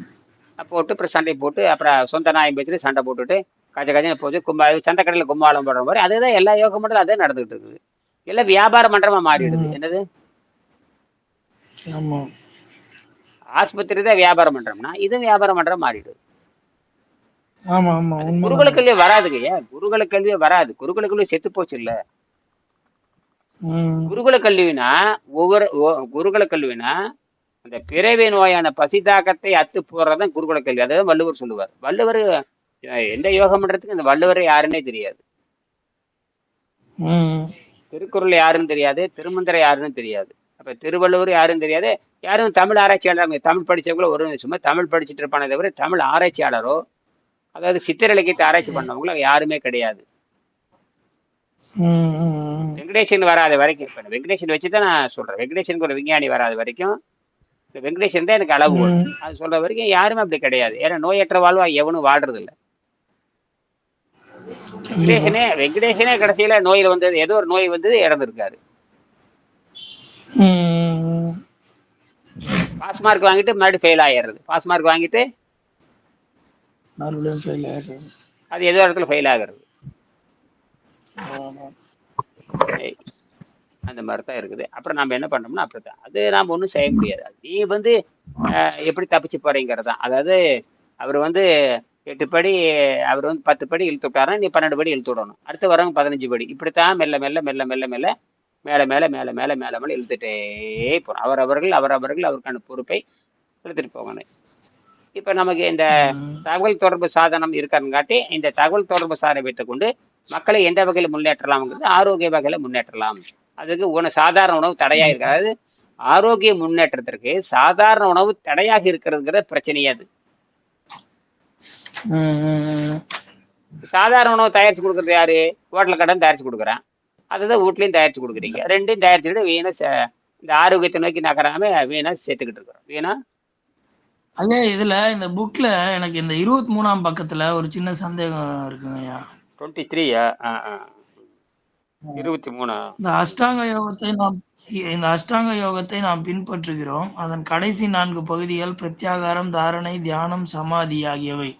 போட்டு அப்புறம் சண்டை போட்டு அப்புறம் சொந்த நாயம் வச்சுட்டு சண்டை போட்டுட்டு கஜ கஜனை போச்சு சந்தைக்கடையில் கும்பாலம் போடுற மாதிரி அதுதான் எல்லா யோக மண்டலம் அதே நடந்துகிட்டு இருக்குது. எல்லாம் வியாபார மன்றமா மாறிடுது. ம். என்னது? ஆமா. ஆஸ்பத்திரி தான் வியாபார மன்றம்னா இது வியாபார மன்றம் மாறிடுது. ஆமா, ஆமா. அது குருகுல உண்மைதாங்க. கல்வியே வராதுங்க. ஏன் குருகுல கல்வியே வராது? குருகுல கல்வி செத்து போச்சு இல்ல. ம். குருகுல கல்வினா குருகுல கல்வினா அந்த பிறவி நோயான பசிதாக்கத்தை அத்து போடுறதான் குருகுல கல்வி. அதான் வள்ளுவர் சொல்லுவார். வள்ளுவர் எந்த யோகம் பண்றதுக்கு இந்த வள்ளுவரை யாருன்னே தெரியாது. ம். திருக்குறள் யாருன்னு தெரியாது, திருமந்திரம் யாருன்னு தெரியாது. அப்ப திருவள்ளுவர் யாருன்னு தெரியாது. யாரும் தமிழ் ஆராய்ச்சியாளர், தமிழ் படிச்சவங்களோ ஒரு சும்மா தமிழ் படிச்சுட்டு இருப்பானே தவிர தமிழ் ஆராய்ச்சியாளரோ அதாவது சித்திர இலக்கியத்தை ஆராய்ச்சி பண்ணவங்களோ யாருமே கிடையாது. ம். ம். வெங்கடேசன் வராத வரைக்கும் இப்ப வெங்கடேசன் வச்சுதான் நான் சொல்றேன். வெங்கடேசனுக்கு ஒரு விஞ்ஞானி வராத வரைக்கும் இந்த வெங்கடேசன் தான் எனக்கு அளவுகோல். ம். அது சொல்ற வரைக்கும் யாருமே அப்படி கிடையாது. ஏன்னா நோயற்ற வாழ்வா எவனும் வாழ்றது இல்லை. கண்டிப்பா. வெங்கடேசனே கடைசியில நோயில் வந்தது, ஏதோ ஒரு நோய் வந்தது, இறந்துருக்காரு. ம். பாஸ் மார்க் வாங்கிட்டு மறுபடியும் ஃபெயில் ஆயிடுறது. பாஸ் மார்க் வாங்கிட்டு மறுபடியும் ஃபெயில் ஆயிடுறது. அது ஏதோ இடத்துல ஃபெயில் ஆகிறது. ஆமா. அந்த மாதிரி தான் இருக்குது. அப்புறம் நம்ம என்ன பண்ணோம்னா அப்படித்தான். அது நாம் ஒன்றும் செய்ய முடியாது. நீ எப்படி தப்பிச்சு போறீங்கிறது தான். அதாவது அவர் 8 படி, அவர் 10 படி இழுத்து விட்டாருன்னா நீ 12 படி இழுத்து விடணும். அடுத்து வரவங்க 15 படி. இப்படித்தான் மெல்ல மெல்ல மெல்ல மெல்ல மெல்ல மேல மேல மேல மேல மேல மேல இழுத்துட்டே போறோம். அவரவர்கள் அவருக்கான பொறுப்பை எடுத்துட்டு போகணும். இப்ப நமக்கு இந்த ம். தகவல் தொடர்பு சாதனம் இருக்கிறங்காட்டி இந்த தகவல் தொடர்பு சாதனை வைத்துக் கொண்டு மக்களை எந்த வகையில் முன்னேற்றலாம்ங்கிறது ஆரோக்கிய வகையில முன்னேற்றலாம். அதுக்கு சாதாரண உணவு தடையா ம். இருக்காது. ஆரோக்கிய முன்னேற்றத்திற்கு சாதாரண உணவு தடையாக இருக்கிறதுங்கிற பிரச்சனையே அது. ம். ம். சாதாரண உணவு தயாரிச்சு கொடுக்கறது யாரு? ஹோட்டல் கடன் தயாரிச்சு கொடுக்குறான். அதுதான் வீட்லயும் தயாரிச்சு கொடுக்குறீங்க. ரெண்டையும் தயாரிச்சுட்டு வீணா இந்த ஆரோக்கியத்தை நோக்கி நகராம வீணா சேர்த்துக்கிட்டு இருக்கிறோம். வீணா ஐயா, இதுல இந்த புக்ல எனக்கு இந்த 23ஆம் பக்கத்துல ஒரு சின்ன சந்தேகம் இருக்குங்க ஐயா. 23 23 இந்த அஷ்டாங்க யோகத்தை நாம் இந்த அஷ்டாங்க யோகத்தை நாம் பின்பற்றுகிறோம். அதன் கடைசி 4 பகுதிகள் பிரத்யாகாரம், தாரணை, தியானம், சமாதி ஆகியவை.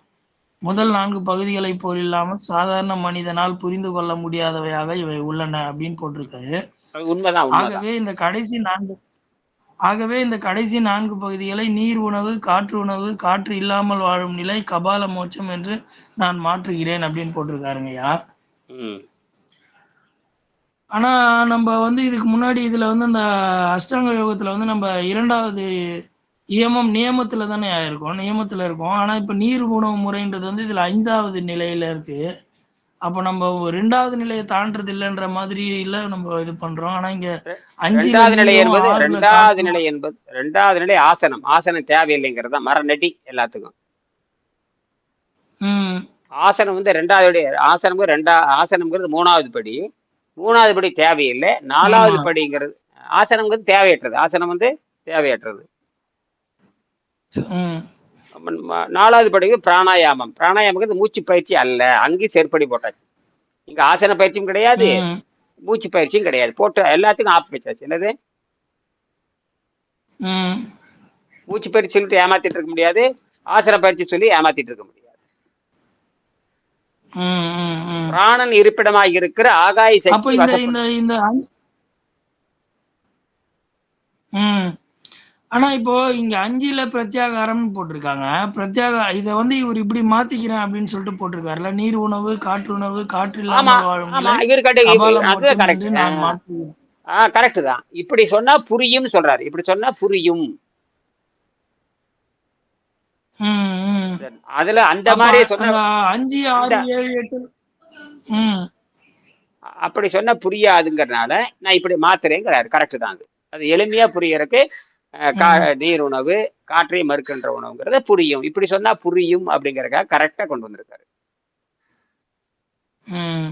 முதல் 4 பகுதிகளைப் போலில்லாமல் சாதாரண மனிதனால் புரிந்து கொள்ள முடியாதவையாக இவை உள்ளன அப்படின்னு போட்டிருக்காரு. அது உண்மைதான் உண்மைதான். ஆகவே இந்த கடைசி 4 பகுதிகளை நீர் உணவு, காற்று உணவு, காற்று இல்லாமல் வாழும் நிலை, கபால மோட்சம் என்று நான் மாற்றுகிறேன் அப்படின்னு போட்டிருக்காருங்கய்யா. ம் ஆனா நம்ம இதுக்கு முன்னாடி இதுல இந்த அஷ்டாங்க யோகத்துல நம்ம 2வது நியமத்துல தானே ஆயிருக்கோம், நியமத்துல இருக்கோம். ஆனா இப்ப நீர் உணவு முறைன்றது இதுல 5வது நிலையில இருக்கு. அப்ப நம்ம 2வது நிலையை தாண்டறது இல்லைன்ற மாதிரி இல்ல நம்ம இது பண்றோம். ஆனா இங்க 5ல ரெண்டாவது நிலை நீரும், என்பது 6ல ரெண்டாவது காற்றும். நிலை என்பது ரெண்டாவது நிலை ஆசனம். ஆசனம் தேவையில்லைங்கிறது தான் மரநடி எல்லாத்துக்கும். ம். ஆசனம் ரெண்டாவது ஆசனம்ங்கிறது 3வது படி. 3வது படி தேவையில்லை. 4வது ஆமா. படிங்கிறது ஆசனம்ங்கிறது தேவையற்றது. ஆசனம் தேவையற்றது. ம். 4வது படிக்கு பிராணாயாமம். பிராணாயாமங்கிறது மூச்சு பயிற்சி அல்ல. அங்கேயும் செருப்படி போட்டாச்சு. இங்க ஆசன பயிற்சியும் கிடையாது, ம். மூச்சு பயிற்சியும் கிடையாது. போட்டு எல்லாத்துக்கும் ஆப் வச்சாச்சு. என்னது? ம். மூச்சு பயிற்சி சொல்லிட்டு ஏமாத்திட்டு இருக்க முடியாது, ஆசன பயிற்சி சொல்லி ஏமாத்திட்டு இருக்க முடியாது. ம். ம். ம். பிராணன் இருப்பிடமாக இருக்கிற ஆகாய அப்ப சக்தி இந்த இந்த வசப்படும். இந்த ம். ஆனா இப்போ இங்க 5ல பிரத்யாகாரம்னு போட்டிருக்காங்க. இத இவர் இப்படி மாத்திக்கிறேன் அப்படின்னு சொல்லிட்டு போட்டிருக்காருல்ல. நீர் உணவு, காற்று உணவு, காற்று ஆமா இல்லாமல் வாழும் ஆமா, நிலை, இவர் கட்டு கபால அதுதான் மோட்சம் கரெக்ட். என்று நான் மாற்றுகிறேன். கரெக்ட் தான். இப்படி சொன்னா புரியும் சொல்றாரு. இப்படி சொன்னா புரியும். ம். ம். அதுல அந்த அப்ப மாதிரி சொன்ன அந்த 5, அந்த 6, 7, 8. ம். அப்படி சொன்னா புரியாதுங்கிறதுனால நான் இப்படி மாத்துறேங்கிறாரு. கரெக்ட் தான். அது எளிமையா புரியறதுக்கு ம். நீர் உணவு, காற்றை மறுக்கின்ற உணவுங்கிறத புரியும். இப்படி சொன்னா புரியும் அப்படிங்கறதுக்காக கரெக்டா கொண்டு வந்திருக்காரு. ம்.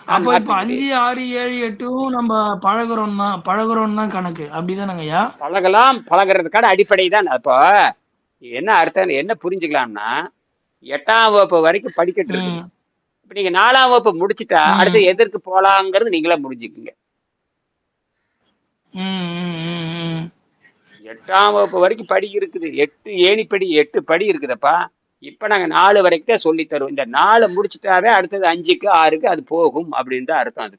நான் அப்ப இப்ப மாத்துகிறேன். 5, 6, 7, 8ம் நம்ம பழகுறோம் தான் கணக்கு. அப்படிதானங்கய்யா? பழகிறதுக்கான அடிப்படை தான். அப்போ என்ன அர்த்தம், என்ன புரிஞ்சுக்கலாம்னா 8ஆம் வகுப்பு வரைக்கும் படிக்கட்டு இருக்குது. ம். இப்ப நீங்க 4ஆம் வகுப்பு முடிச்சுட்டா ம். அடுத்து எதற்கு போலாங்கிறது நீங்களே முடிஞ்சுக்குங்க. ம். ம். ம். 8ஆம் வகுப்பு வரைக்கும் படி இருக்குது. 8 ஏணிப்படி 8 படி இருக்குதப்பா. இப்ப நாங்க 4 வரைக்கும் தான் சொல்லி தருவோம். இந்த 4 முடிச்சுட்டாவே அடுத்தது 5க்கு 6க்கு அது போகும் அப்படின்னு தான் அர்த்தம். அது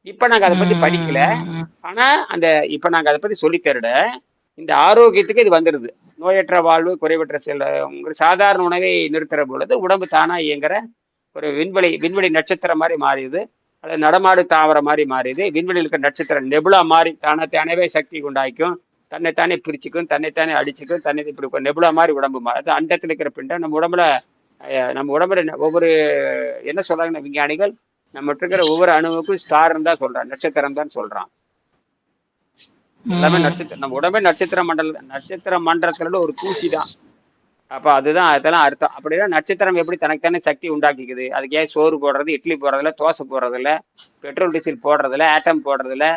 இப்ப நாங்க அதை பத்தி படிக்கல. ம். ஆனா இப்ப நாங்க அதை பத்தி சொல்லி தருட இந்த ஆரோக்கியத்துக்கு இது வந்துடுது. நோயற்ற வாழ்வு, குறைவற்ற செல்ல சாதாரண உணவை நிறுத்துற பொழுது உடம்பு தானா இயங்குற ஒரு விண்வெளி நட்சத்திரம் மாதிரி மாறிடுது. அது நடமாடு தாவர மாதிரி மாறிடுது. விண்வெளியில் இருக்கிற நட்சத்திரம் நெபுலா மாதிரி தானே சக்தி உண்டாக்கும். தன்னைத்தானே பிரிச்சுக்கும், தன்னைத்தானே அடிச்சுக்கும், தன்னை இப்படி நெபுலா மாதிரி உடம்பு மாறுது. அண்டத்தில் இருக்கிற பிண்டம் நம்ம உடம்புல ஒவ்வொரு என்ன சொல்றாங்கன்னா விஞ்ஞானிகள், நம்ம இருக்கிற ஒவ்வொரு அணுவுக்கும் ஸ்டார் தான் சொல்றான், நட்சத்திரம் தான் சொல்றான். எல்லாமே ம். நட்சத்திரம். நம்ம உடம்பே நட்சத்திர மண்டலத்துல ஒரு தூசி தான். அப்ப அதெல்லாம் அர்த்தம். அப்படிதான் நட்சத்திரம் எப்படி தனக்குத்தானே சக்தி உண்டாக்கிக்குது. அதுக்கு ஏன் சோறு போடுறது, இட்லி போடுறதில்ல, தோசை போடுறதில்ல, பெட்ரோல் டீசல் போடுறதில்ல, ஆட்டம் போடுறதில்ல,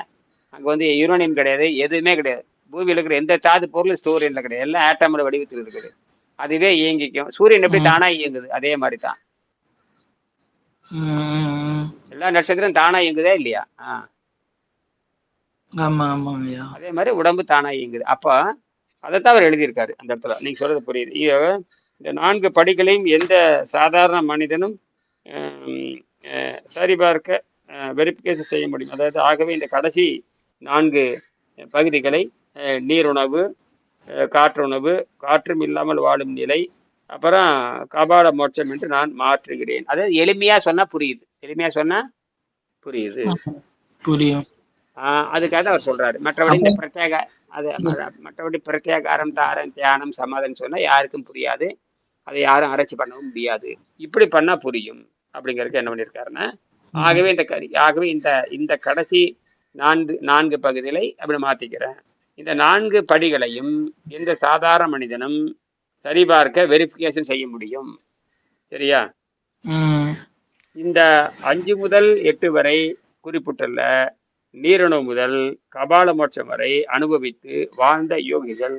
அங்க யுரேனியம் கிடையாது, எதுவுமே கிடையாது. பூமியில் இருக்கிற எந்த தாது பொருள் சூரியன்ல கிடையாது. எல்லாம் ஆட்டம்ல வடிவத்தில் இருக்குது. அதுவே இயங்கிக்கும். சூரியன் எப்படி தானா இயங்குது அதே மாதிரி தான் ம். எல்லா நட்சத்திரம் தானா இயங்குதா இல்லையா? ஆமா, ஆமாங்கய்யா. அதே மாதிரி உடம்பு தானா இயங்குது. அப்ப அதைத்தான் அவர் எழுதியிருக்காரு அந்த இடத்துல. நீங்க சொல்றது புரியுது. இந்த 4 படிகளையும் எந்த சாதாரண மனிதனும் சரிபார்க்க வெரிஃபிகேஷன் செய்ய முடியும். அதாவது ஆகவே இந்த கடைசி 4 பகுதிகளை நீருணவு, காற்றுணவு, காற்றும் இல்லாமல் வாழும் நிலை, அப்புறம் கபால மோட்சம் என்று நான் மாற்றுகிறேன். அதாவது எளிமையா சொன்னா புரியுது. புரியும். அதுக்காக தான் அவர் சொல்றாரு. மற்றபடி அப்போ இந்த பிரத்யேக அது மற்றபடி பிரத்யேகாரம் தாரம் தியானம் சமாதம் சொன்னா யாருக்கும் புரியாது. அதை யாரும் ஆராய்ச்சி பண்ணவும் முடியாது. இப்படி பண்ணா புரியும் அப்படிங்கிறதுக்கு என்ன பண்ணியிருக்காருன்னா, ம், ஆகவே இந்த இந்த கடைசி நான்கு பகுதிகளை அப்படி மாத்திக்கிறேன். இந்த 4 படிகளையும் எந்த சாதாரண மனிதனும் சரிபார்க்க வெரிஃபிகேஷன் செய்ய முடியும். சரியா? ம், இந்த 5 முதல் 8 வரை குறிப்பிட்டுள்ள நீரணு முதல் கபால மோட்சம் வரை அனுபவித்து வாழ்ந்த யோகிகள்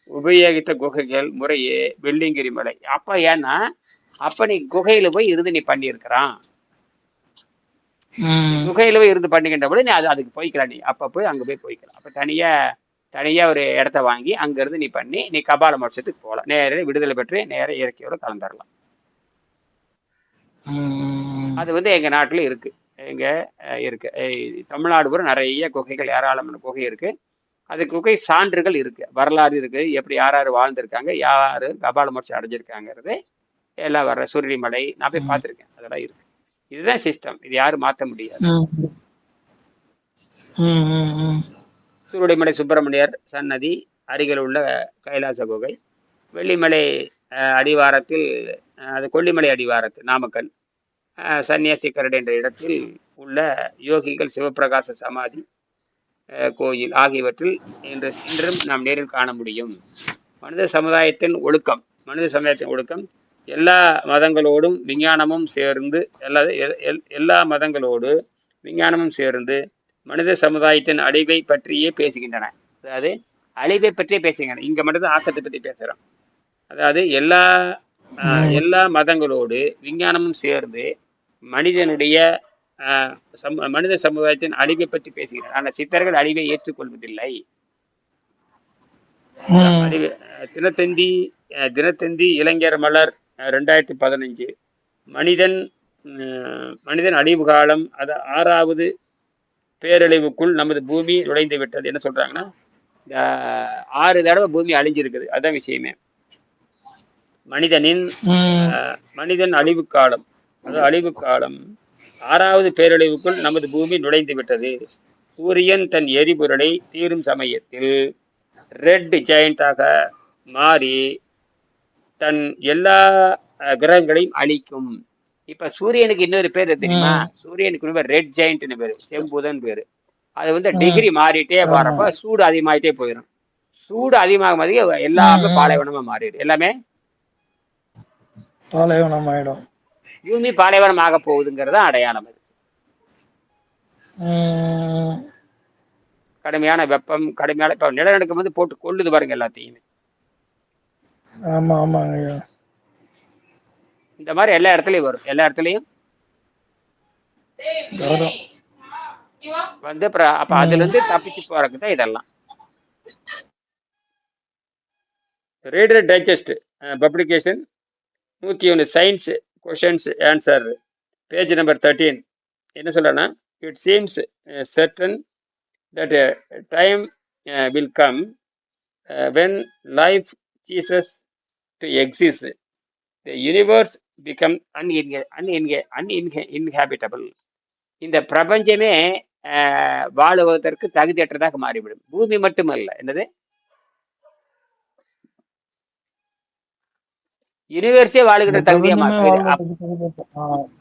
உபயோகித்த குகைகள் முறையே வெள்ளியங்கிரி மலை. அப்ப ஏன்னா அப்ப நீ குகையில போய் இருந்து நீ பண்ணியிருக்கிறான். நீ ம், குகையில போய் இருந்து பண்ணிக்கின்ற போது நீ அதுக்கு போய்க்கலாம். நீ அப்ப போய் அங்க போய் போய்க்கலாம். அப்ப தனியா தனியா ஒரு இடத்த வாங்கி அங்க இருந்து நீ பண்ணி நீ கபால மோட்சத்துக்கு போகலாம். நேர விடுதலை பெற்று நேர இயற்கையோட கலந்துடலாம். ம், அது வந்து எங்க நாட்டுல இருக்கு. எங்க இருக்கு. தமிழ்நாடு பூரா நிறைய குகைகள், ஏராளமான குகை இருக்கு. அது குகை சான்றுகள் இருக்கு, வரலாறு இருக்கு, எப்படி யார் யார் வாழ்ந்திருக்காங்க, யாரு கபால மோட்சம் அடைஞ்சிருக்காங்கிறது எல்லாம் வர்ற சுருளிமலை நான் போய் ம், பார்த்துருக்கேன். அதெல்லாம் இருக்கு. இதுதான் சிஸ்டம். இது யாரும் மாற்ற முடியாது. ம், ம், சுருளிமலை சுப்பிரமணியர் சன்னதி அருகில் உள்ள கைலாச குகை, வெள்ளிமலை அடிவாரத்தில் அது கொல்லிமலை அடிவாரத்தில் நாமக்கல் சன்னியாசி கரடு என்ற இடத்தில் உள்ள யோகிகள் சிவபிரகாச சமாதி கோயில் ஆகியவற்றில் இன்றும் நாம் நேரில் காண முடியும். மனித சமுதாயத்தின் ஒழுக்கம் எல்லா மதங்களோடும் விஞ்ஞானமும் சேர்ந்து எல்லா மதங்களோடு விஞ்ஞானமும் சேர்ந்து மனித சமுதாயத்தின் அழிவை பற்றியே பேசுகின்றன. அதாவது அழிவை பற்றியே பேசுகின்றன. இங்க மட்டும் ஆக்கத்தை பற்றி பேசுறோம். அதாவது எல்லா மதங்களோடு விஞ்ஞானமும் சேர்ந்து மனிதனுடைய மனித சமுதாயத்தின் அழிவை பற்றி பேசுகிறார். ஆனால் சித்தர்கள் அழிவை ஏற்றுக்கொள்வதில்லை. அழிவு தினத்தந்தி இளைஞர் மலர் 2015 மனிதன் அழிவு காலம், அது 6வது பேரழிவுக்குள் நமது பூமி நுழைந்து விட்டது. என்ன சொல்றாங்கன்னா, 6 தடவை பூமி அழிஞ்சிருக்குது. அதுதான் விஷயமே. மனிதன் அழிவு காலம், அது அழிவு காலம் 6வது பேரழிவுக்குள் நமது பூமி நுழைந்து விட்டது. சூரியன் தன் எரிபொருளை தீரும் சமயத்தில் ரெட் ஜெயண்டாக மாறி தன் எல்லா கிரகங்களையும் அழிக்கும். இப்ப சூரியனுக்கு இன்னொரு பேர் தெரியுமா? சூரியனுக்கு ரெட் ஜெயண்ட்னு பேரு, செம்புதன் பேரு. அது வந்து டிகிரி மாறிட்டே வரப்ப சூடு அதிகமாயிட்டே போயிடும். சூடு அதிகமாகும் போது எல்லாமே பாலைவனமா மாறிடும். எல்லாமே பாலைவனம் ஆயிடும். பூமி பாலைவனம் ஆக போகுதுங்கிறத அடையாளம். அது கடுமையான வெப்பம், கடுமையான இப்ப நிலநடுக்கம் வந்து போட்டு கொள்ளுது பாருங்க எல்லாத்தையுமே. ஆமா ஆமாங்க ஐயா. இந்த மாதிரி எல்லா இடத்துலயும் வரும். எல்லா இடத்துலயும் வந்து அப்ப அதுல இருந்து தப்பிச்சு போறதுக்கு தான் இதெல்லாம். Reader digest publication 101 science questions answer page number 13 என்ன சொல்றேன்னா, it seems certain that a time will come when life ceases to exist, the universe become uninhabitable. இந்த பிரபஞ்சமே வாழுவதற்கு தகுதியற்றதாக மாறிவிடும். பூமி மட்டுமல்ல, என்னது யூனிவர்ஸே வாழுகிற தகுதியா மாறிடும்.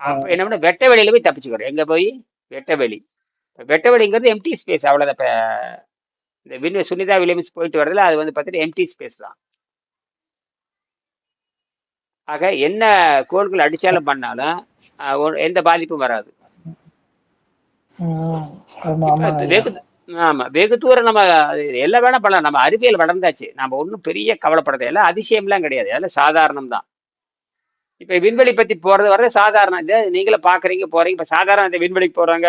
அப்ப என்ன பண்ண, வெட்ட வெளியில போய் தப்பிச்சுக்கிறோம். எங்க போய் வெட்ட வெளிங்கிறது எம்டி ஸ்பேஸ், அவ்வளவுதான். இப்ப இந்த சுனிதா வில்லியம்ஸ் போயிட்டு வரதுல அது வந்து பார்த்தீங்கன்னா எம்டி ஸ்பேஸ் தான். ஆக என்ன கோள்கள் அடிச்சாலும் பண்ணாலும் எந்த பாதிப்பும் வராது. வெகு தூரம் நம்ம எல்லாம் வேணா பண்ணலாம். நம்ம அறிவியல் வளர்ந்தாச்சு. நம்ம ஒன்றும் பெரிய கவலைப்படுறது எல்லாம் அதிசயம்லாம் கிடையாது. அதெல்லாம் சாதாரணம் தான். இப்ப விண்வெளி பத்தி போறது வர்றது சாதாரணம். இது நீங்களும் பாக்குறீங்க போறீங்க. இப்ப சாதாரண இந்த விண்வெளிக்கு போறாங்க,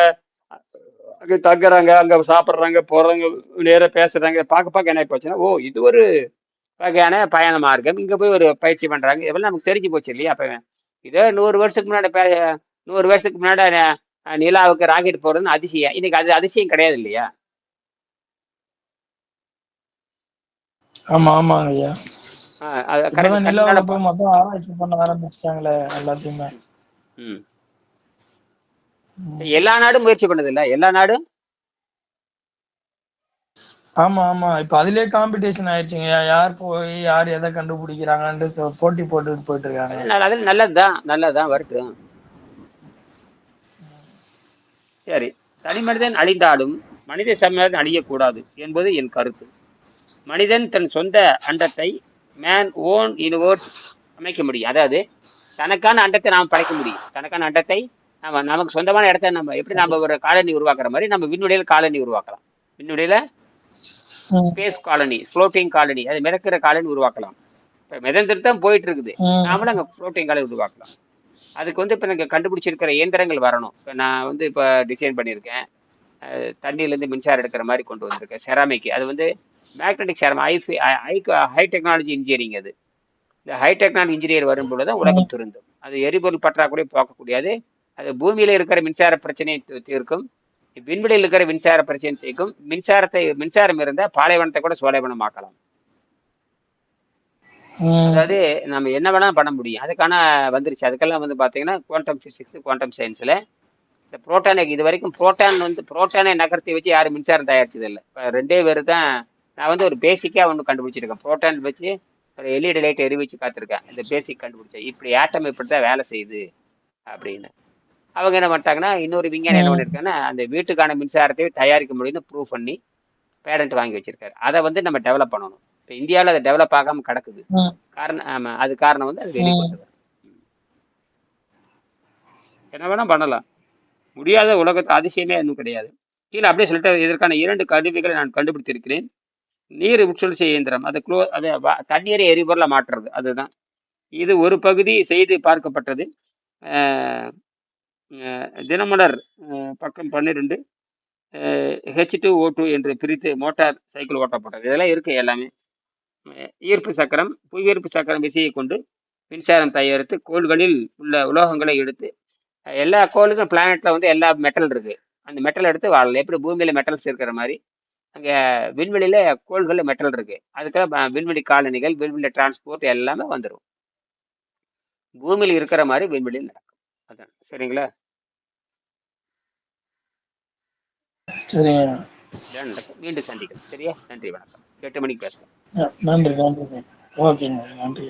அங்க தங்குறாங்க, அங்க சாப்பிட்றாங்க, போறாங்க, நேர பேசுறாங்க. பார்க்க என்ன போச்சுன்னா, ஓ இது ஒரு வகையான பயண மார்க்கம். இங்க போய் ஒரு பயிற்சி பண்றாங்க. இதெல்லாம் நமக்கு தெரிஞ்சு போச்சு இல்லையா? அப்ப இதோ 100 வருஷத்துக்கு முன்னாடி 100 வருஷத்துக்கு முன்னாடி நிலாவுக்கு ராக்கெட் போறதுன்னு அதிசயம். இன்னைக்கு அது அதிசயம் கிடையாது இல்லையா? ஆமா ஆமாங்க ஐயா. நிலாவுல போய் மொத்தம் ஆராய்ச்சி பண்ண ஆரம்பிச்சிட்டாங்களே எல்லாத்தையுமே. எல்லா நாடும் முயற்சி பண்ணது இல்ல. எல்லா நாடும் ஆமா ஆமா, இப்ப அதுலயே காம்படிஷன் ஆயிடுச்சுங்க. யார் போய் யார் எதை கண்டுபிடிக்கிறாங்கன்ட்டு போட்டி போட்டுட்டு போயிட்டு இருக்காங்க. அதில் நல்லதுதான் வரட்டும். சரி. தனி மனிதன் அழிந்தாலும் மனித சமுதாயம் அழியக்கூடாது என்பது என் கருத்து. மனிதன் தன் சொந்த அண்டத்தை மேன் ஓன் யூனிவர்ஸ் அமைக்க முடியும். அதாவது தனக்கான அண்டத்தை நாம் படைக்க முடியும். தனக்கான அண்டத்தை நமக்கு சொந்தமான இடத்த நம்ம எப்படி நம்ம ஒரு காலனி உருவாக்குற மாதிரி நம்ம விண்வெளியில் காலனி உருவாக்கலாம். விண்வெளியில ம், ஸ்பேஸ் காலனி, ஃப்ளோட்டிங் காலனி, அது மிதக்கிற காலனி உருவாக்கலாம். இப்போ மிதந்துட்டு போயிட்டு இருக்குது. ம், நாமளும் அங்கே ஃப்ளோட்டிங் காலனி உருவாக்கலாம். அதுக்கு வந்து இப்போ நாங்கள் கண்டுபிடிச்சிருக்கிற இயந்திரங்கள் வரணும். இப்போ நான் வந்து இப்போ டிசைன் பண்ணியிருக்கேன். தண்ணியிலேருந்து மின்சாரம் எடுக்கிற மாதிரி கொண்டு வந்திருக்கேன். செராமிக், அது வந்து magnetic ceramic, high technology engineering. அது இந்த ஹை டெக்னாலஜி இன்ஜினியர் வரும்பொழுது தான் ம், உலகம் திருந்தும். அது எரிபொருள் பற்றாக்குறை போக்கக்கூடியது. அது பூமியில இருக்கிற மின்சார பிரச்சனையை தீர்க்கும். விண்வெளியில் இருக்கிற மின்சார பிரச்சனை தீர்க்கும். மின்சாரம் இருந்தால் பாலைவனத்தை கூட சோலைவனமாக்கலாம். ம், அதாவது நம்ம என்ன வேணாலும் பண்ண முடியும். அதுக்கான வந்துருச்சு. அதுக்கெல்லாம் வந்து பார்த்தீங்கன்னா குவாண்டம் ஃபிசிக்ஸ், குவாண்டம் சயின்ஸில் இந்த புரோட்டானை இது வரைக்கும் புரோட்டானை நகர்த்தி வச்சு யாரும் மின்சாரம் தயாரிச்சது இல்லை. இப்போ ரெண்டே பேர் தான். நான் வந்து ஒரு பேசிக்காக ஒன்று கண்டுபிடிச்சிருக்கேன். புரோட்டான் வச்சு ஒரு எல்இடி லைட் எரிவிச்சு காத்திருக்கேன். இந்த பேசிக் கண்டுபிடிச்சேன். இப்படி ஆட்டம் இப்படி தான் வேலை செய்யுது அப்படின்னு. அவங்க என்ன பண்ணிட்டாங்கன்னா, இன்னொரு விஞ்ஞானி என்ன ம், பண்ணியிருக்காங்கன்னா, அந்த வீட்டுக்கான மின்சாரத்தை தயாரிக்க முடியும்னு ப்ரூவ் பண்ணி பேரண்ட் வாங்கி வச்சிருக்காரு. அதை வந்து நம்ம டெவலப் பண்ணணும். இப்போ இந்தியாவில் அது டெவலப் ஆகாமல் கிடக்குது. ம், அது காரணம் வந்து அது வெளியே ம். கொண்டு வரணும். என்ன வேணா பண்ணலாம். முடியாத உலகத்து அதிசயமே இன்னும் கிடையாது. கீழே அப்படியே சொல்லிட்டு இதற்கான 2 கருவிகளை நான் கண்டுபிடித்திருக்கிறேன். நீர் உட்சுழற்சி இயந்திரம், தண்ணீரை எரிபொருளா மாற்றுறது, அதுதான். இது ஒரு பகுதி செய்து பார்க்கப்பட்டது. அஹ் தினமலர் பக்கம் 12 H2O2 என்று பிரித்து மோட்டார் சைக்கிள் ஓட்டப்பட்டது. இதெல்லாம் இருக்கு எல்லாமே. ஈர்ப்பு சக்கரம், புவியீர்ப்பு சக்கரம் விசையை கொண்டு மின்சாரம் தயாரித்து கோள்களில் உள்ள உலோகங்களை எடுத்து எல்லா கோளுக்கும் பிளானட்ல வந்து எல்லா மெட்டல் இருக்கு. அந்த மெட்டல் எடுத்து வாழலாம். எப்படி பூமியில மெட்டல்ஸ் இருக்கிற மாதிரி அங்கே விண்வெளியில கோள்களில் மெட்டல் இருக்கு. அதுக்காக விண்வெளி காலனிகள், விண்வெளி டிரான்ஸ்போர்ட் எல்லாமே வந்துடும். பூமியில் இருக்கிற மாதிரி விண்வெளியில் நடக்கும். அதான் சரிங்களா? சரிங்க. இதான் நடக்கும். மீண்டும் சந்திக்கலாம். சரியா? நன்றி, வணக்கம். 8 மணிக்கு பேசலாம். நன்றி நன்றி. ஓகேங்க, நன்றி.